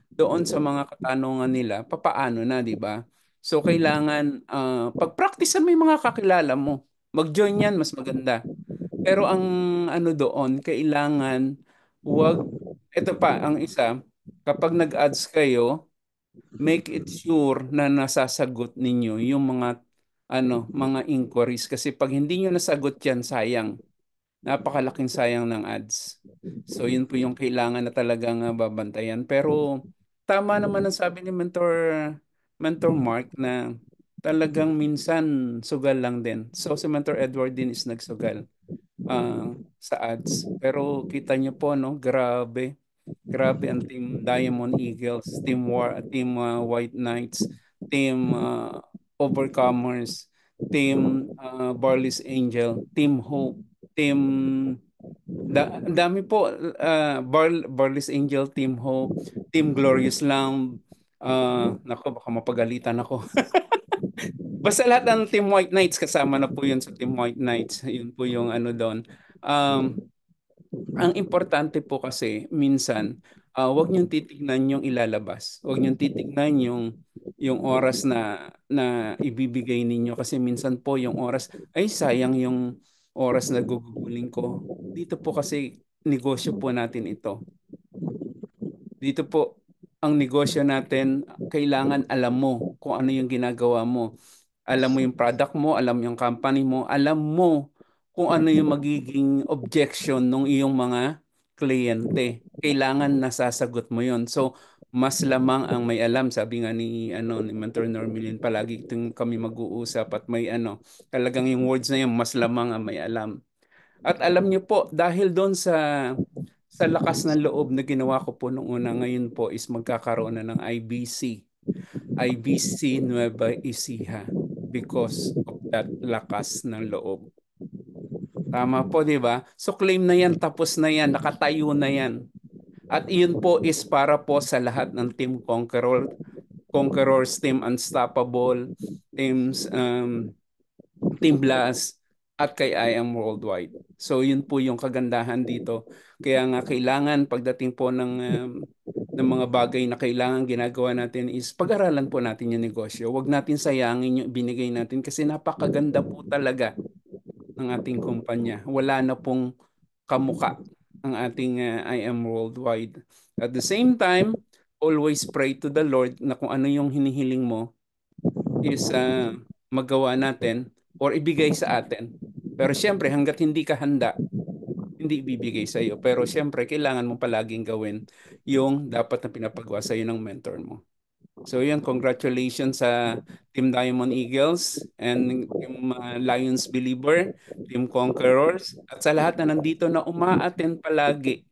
doon sa mga katanungan nila, papaano na, di ba? So, kailangan, pag-practice mo yung mga kakilala mo. Mag-join yan, mas maganda. Pero ang ano doon, kailangan, ito pa, ang isa, kapag nag-ads kayo, make it sure na nasasagot ninyo yung mga inquiries kasi pag hindi nyo nasagot yan, sayang. Napakalaking sayang ng ads. So yun po yung kailangan na talagang babantayan. Pero tama naman ang sabi ni Mentor Mark na talagang minsan sugal lang din. So si Mentor Edward din is nagsugal sa ads. Pero kita niyo po, no, grabe. Grabe ang Team Diamond Eagles, Team White Knights, Team Overcomers, Team Barley's Angel, Team Hope, Team ang dami po, Barley's Angel, Team Hope, Team Glorious Lamb, nako baka mapagalitan ako. Basta lahat ng Team White Knights kasama na po yun sa Team White Knights. Yun po yung ano doon. Ang importante po kasi minsan, wag niyong titignan yung ilalabas. Wag niyong titignan yung oras na ibibigay ninyo kasi minsan po yung oras ay sayang yung oras na guguguling ko. Dito po kasi negosyo po natin ito. Dito po ang negosyo natin, kailangan alam mo kung ano yung ginagawa mo. Alam mo yung product mo, alam mo yung company mo, alam mo kung ano yung magiging objection ng iyong mga kliyente. Kailangan nasasagot mo yon. So, mas lamang ang may alam. Sabi nga ni Mentor Normilin, palagi itong kami mag-uusap at may talagang yung words na yun, mas lamang ang may alam. At alam niyo po, dahil doon sa lakas ng loob na ginawa ko po noong una, ngayon po is magkakaroon na ng IBC Nueva Ecija because of that lakas ng loob. Tama po, di ba? So claim na yan, tapos na yan, nakatayo na yan. At iyon po is para po sa lahat ng Team Conquerors, Team Unstoppable, Team Blast, at kay I Am Worldwide. So yun po yung kagandahan dito. Kaya nga kailangan pagdating po ng mga bagay na kailangan ginagawa natin is pag-aralan po natin yung negosyo. Huwag natin sayangin yung binigay natin kasi napakaganda po talaga ng ating kumpanya. Wala na pong kamuka ang ating I Am Worldwide. At the same time, always pray to the Lord na kung ano yung hinihiling mo is magawa natin or ibigay sa atin. Pero siyempre, hanggat hindi ka handa, hindi ibibigay sa iyo. Pero siyempre, kailangan mo palaging gawin yung dapat na pinapagawa sa iyo ng mentor mo. So yan, congratulations sa Team Diamond Eagles and Team Lions Believer, Team Conquerors, at sa lahat na nandito na uma-attend palagi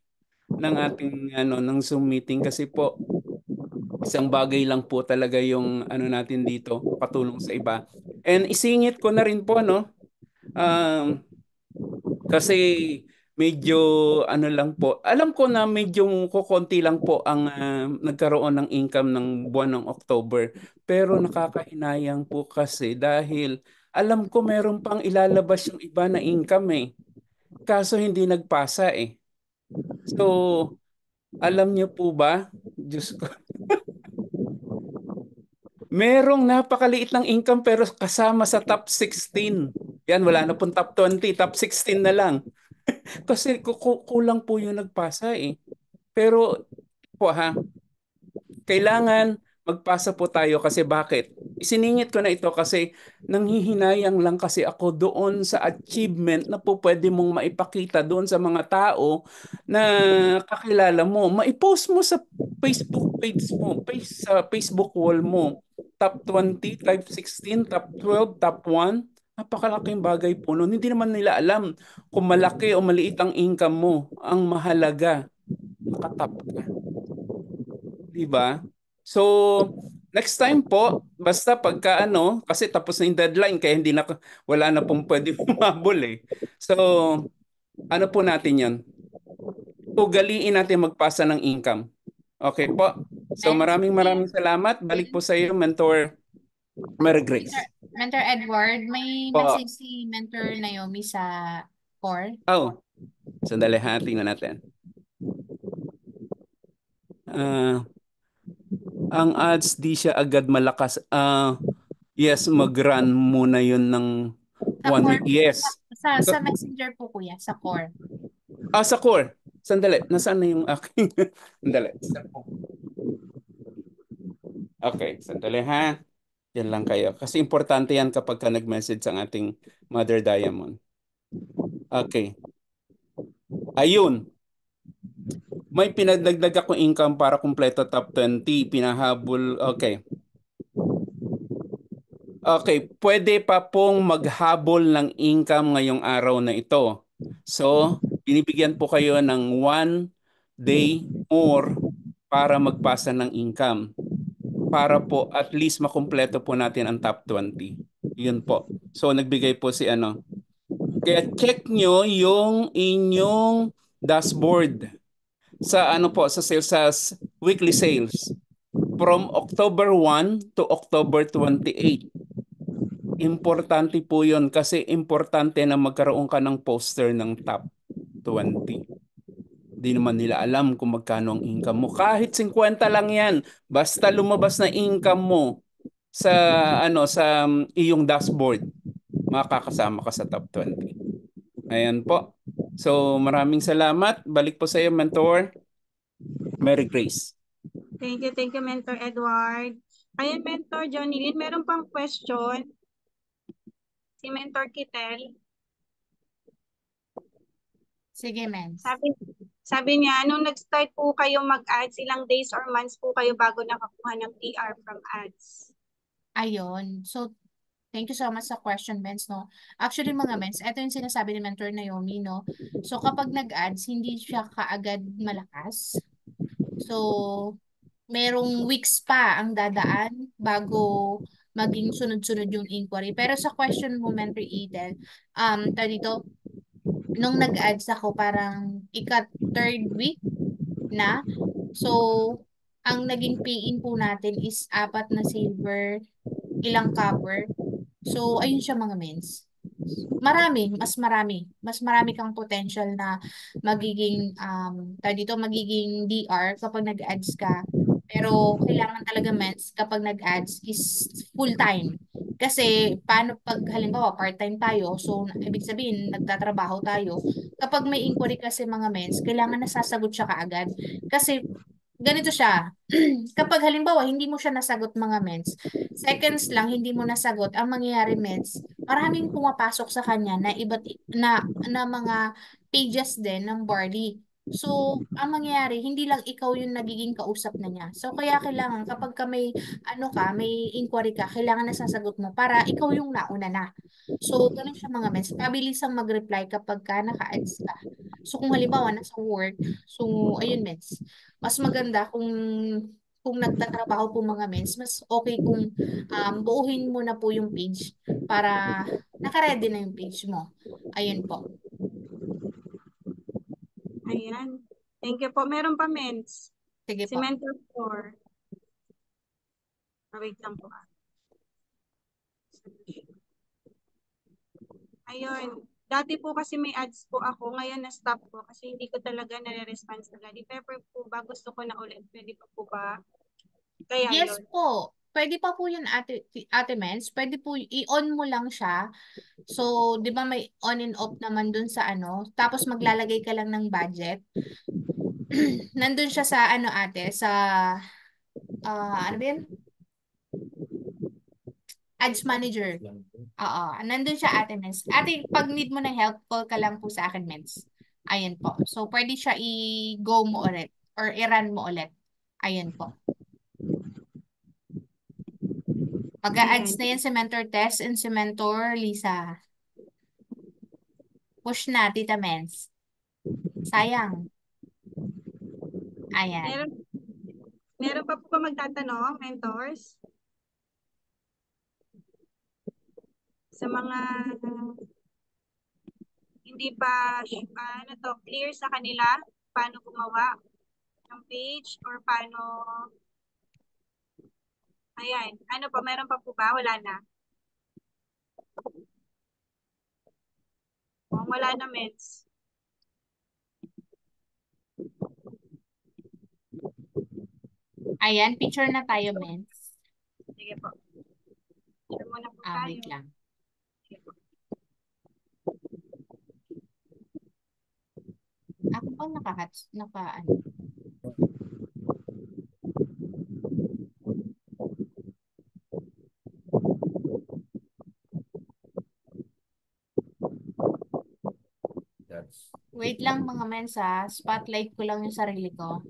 ng ating ng Zoom meeting kasi po isang bagay lang po talaga yung natin dito, makatulong sa iba. And isingit ko na rin po kasi medyo lang po. Alam ko na medyo kukonti lang po ang nagkaroon ng income ng buwan ng October. Pero nakakahinayang po kasi dahil alam ko meron pang ilalabas yung iba na income eh. Kaso hindi nagpasa eh. So, alam niyo po ba? Diyos ko. Merong napakaliit ng income pero kasama sa top 16. Yan, wala na pong top 20, top 16 na lang. Kasi kulang po yung nagpasa eh. Pero po kailangan magpasa po tayo kasi bakit? Isiningit ko na ito kasi nanghihinayang lang kasi ako doon sa achievement na po pwede mong maipakita doon sa mga tao na kakilala mo. Maipost mo sa Facebook page mo, sa Facebook wall mo. Top 20, top 16, top 12, top 1. Napakalaking bagay po noon. Hindi naman nila alam kung malaki o maliit ang income mo. Ang mahalaga, nakatap ka. Di ba? So, next time po, basta pagka kasi tapos na yung deadline, kaya hindi na, wala na pong pwede humabol eh. So, ano po natin yan? Ugaliin natin magpasa ng income. Okay po. So, maraming salamat. Balik po sa iyo, Mentor Mary Grace. Mentor Edward, may Po. message si Mentor Naomi sa core. Oh, sandali ha. Tingnan natin. Ang ads, di siya agad malakas. Yes, mag-run muna yun ng Sa 1 core, week. Yes. sa messenger po kuya, sa core. Sa core. Sandali. Nasaan na yung aking? Sandali. Okay, sandali ha. Yan lang kayo. Kasi importante yan kapag ka nag-message ang ating Mother Diamond. Okay. Ayun. May pinagdagdag ako income para kumpleto top 20. Pinahabol. Okay. Okay. Pwede pa pong maghabol ng income ngayong araw na ito. So, binibigyan po kayo ng 1 day more para magpasa ng income. Para po at least makumpleto po natin ang top 20. Yun po. So, nagbigay po si Kaya check nyo yung inyong dashboard sa sa sales, sa weekly sales from October 1 to October 28. Importante po yun kasi importante na magkaroon ka ng poster ng top 20. Di naman nila alam kung magkano ang income mo. Kahit 50 lang yan. Basta lumabas na income mo sa sa iyong dashboard, makakasama ka sa top 20. Ayan po. So, maraming salamat. Balik po sa iyo, Mentor Mary Grace. Thank you, Mentor Edward. Ayan, Mentor Johnny Lynn, meron pang question. Si Mentor Kitel. Sige, Mens. Sabi niya, nung nag-start po kayo mag-ads, ilang days or months po kayo bago nakakuha ng TR from ads? Ayun. So, thank you so much sa question, Mens, no? Actually, mga Mens, ito yung sinasabi ni Mentor Naomi, no? So, kapag nag-ads, hindi siya kaagad malakas. So, merong weeks pa ang dadaan bago maging sunod-sunod yung inquiry. Pero sa question mo, Mentor Eden, dito, nung nag-ads ako, parang third week na. So, ang naging pay-in po natin is 4 na silver, ilang copper. So, ayun siya mga mens. Mas marami kang potential na magiging, magiging DR kapag nag-ads ka. Pero, kailangan talaga mens kapag nag-ads is full-time. Kasi, paano pag halimbawa part-time tayo, so, ibig sabihin, nagtatrabaho tayo. Kapag may inquiry kasi mga mens, kailangan nasasagot siya kaagad. Kasi, ganito siya. Kapag halimbawa, hindi mo siya nasagot mga mens, seconds lang hindi mo nasagot, ang mangyayari mens, maraming pumapasok sa kanya na na mga pages din ng Barley. So, ang mangyayari, hindi lang ikaw yung nagiging kausap na niya. So, kaya kailangan kapag may inquiry ka, kailangan nasasagot mo para ikaw yung nauna na. So, ganun siya mga mens. Pabilisang mag-reply kapag ka naka-ads ka. So, kung halimbawa nasa work, so, ayun mens, mas maganda kung nagtatrabaho po mga mens, mas okay kung buuhin mo na po yung page para naka-ready na yung page mo. Ayun po. Ayan. Thank you po. Meron pa, Mens. Sige Si po. Mentor 4. Wait lang po. Ayun. Dati po kasi may ads po ako. Ngayon na-stop po kasi hindi ko talaga nare-response agad. If ever po ba gusto ko na ulit, pwede pa po ba? Kaya Yes yun. po. Pwede pa po yun, Ate Mens. Pwede po, i-on mo lang siya. So, di ba may on and off naman dun sa tapos maglalagay ka lang ng budget. Nandun siya sa ate, sa, ano ba yun? Ads Manager. Oo, nandun siya Ate Mens. Ate, pag need mo ng help, call ka lang po sa akin, Mens. Ayan po. So, pwede siya i-go mo ulit or i-run mo ulit. Ayan po. Mag-a-ads na yan si Mentor Tess and si Mentor Lisa. Push na, Tita Mens. Sayang. Ayan. Meron pa po ba magtatanong, mentors? Sa mga hindi pa clear sa kanila, paano gumawa ng page or paano, ayan, ano pa, meron pa po ba? Wala na. Wala na, mens. Ayan, picture na tayo, mens. Sige po. Picture muna po Wait tayo. lang. Sige po. Ako ba ano? Wait lang mga mens ha. Spotlight ko lang yung sarili ko.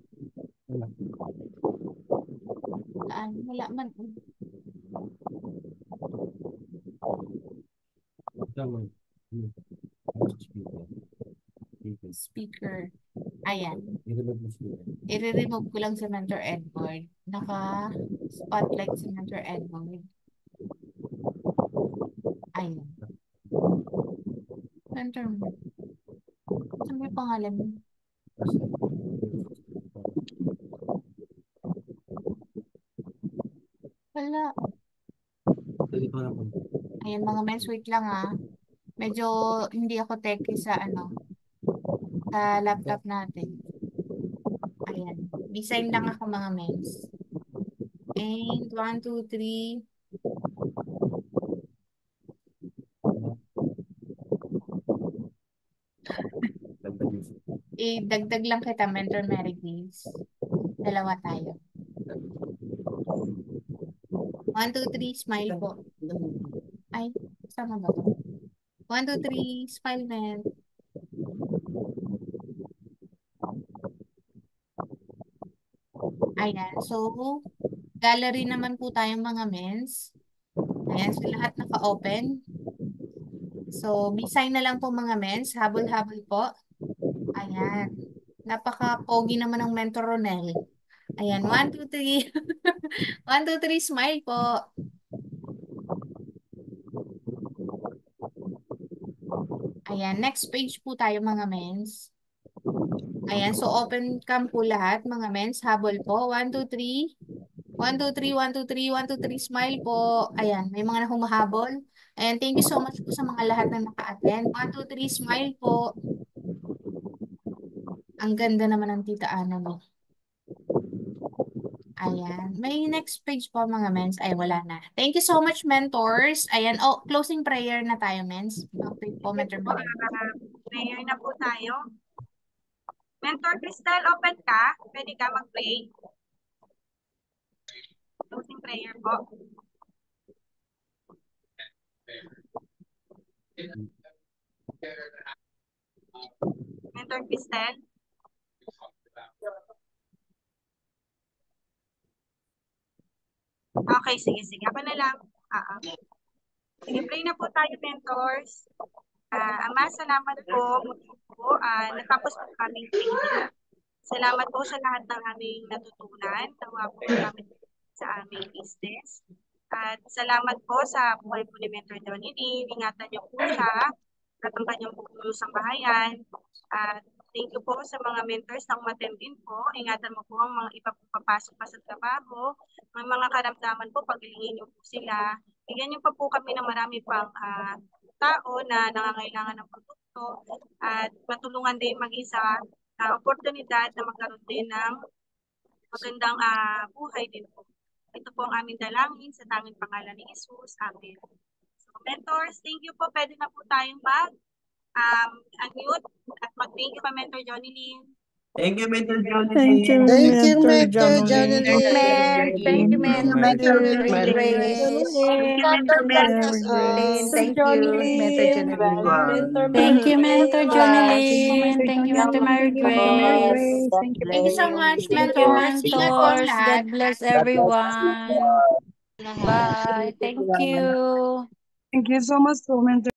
Wala man. Speaker. Ayan. I-remove ko lang si Mentor Edward. Naka-spotlight si Mentor Edward. Ayan. Mentor mo. Saan may pangalan mo? Wala. Ayan mga mens, wait lang ha. Medyo hindi ako techy sa sa laptop natin. Ayan. Design lang ako mga mens. And 1, 2, 3. Dagdag lang kita, Mentor Mary Grace. Dalawa tayo. 1, 2, 3, smile po. Ay, sama ba to? 1, 2, 3, smile, men. Ayan, so, gallery naman po tayong mga mens. Ayan, so lahat naka-open. So, design na lang po mga mens. Habol-habol po. Ayan. Napaka-pogi naman ng Mentor Ronel. Ayan, 1, 2, 3. 1, 2, 3, smile po. Ayan, next page po tayo mga mens. Ayan, so open cam po lahat mga mens. Habol po. 1, 2, 3. 1, 2, 3, 1, 2, 3, 1, 2, 3, smile po. Ayan, may mga humahabol. Ayan, thank you so much po sa mga lahat na naka-attend. 1, 2, 3, smile po. Ang ganda naman ng Tita Ana mo. Ayan, may next page po mga mens. Ay, wala na. Thank you so much, mentors. Ayan, closing prayer na tayo, mens. Okay po, Mentor Mary. Prayer na po tayo. Mentor Crystal, open ka? Pwede ka mag-pray? Closing prayer po. Mentor Crystal? Okay, sige. Ako na lang. Sige, pray na po tayo, mentors. Ama, salamat po. Natapos po kaming training. Salamat po sa lahat ng aming natutunan. Nawa po namin sa aming business. At salamat po sa buhay po ni Mentor Johnny Lee. Ingatan niyo po siya at ang kanyang buong bahayan. At thank you po sa mga mentors na umattend din po. Ingatan mo po ang mga ipapapasok pa sa trabaho. Ang mga karamdaman po, paglilingin niyo po sila. Bigyan niyo pa po kami ng marami pang tao na nangangailangan ng produkto at matulungan din maging sa oportunidad na magkaroon din ng magandang buhay din po. Ito po ang aming dalangin sa tanging pangalan ni Jesus. Amen. So, mentors, thank you po. Pwede na po tayong unmute at mag-thank you pa Mentor Johnny Lynn. Thank you, Mentor Johnny. Thank you, Mentor Johnny. Thank you, Mentor Grace. Thank you, Mentor Johnny. Thank you, Mentor Johnny. Thank you, Mentor Mary Grace. Thank you, Thank you so much, Thank you, mentors. Ingat po mentors. lahat. God bless everyone. Bye. Thank you. Thank you so much, Mentor.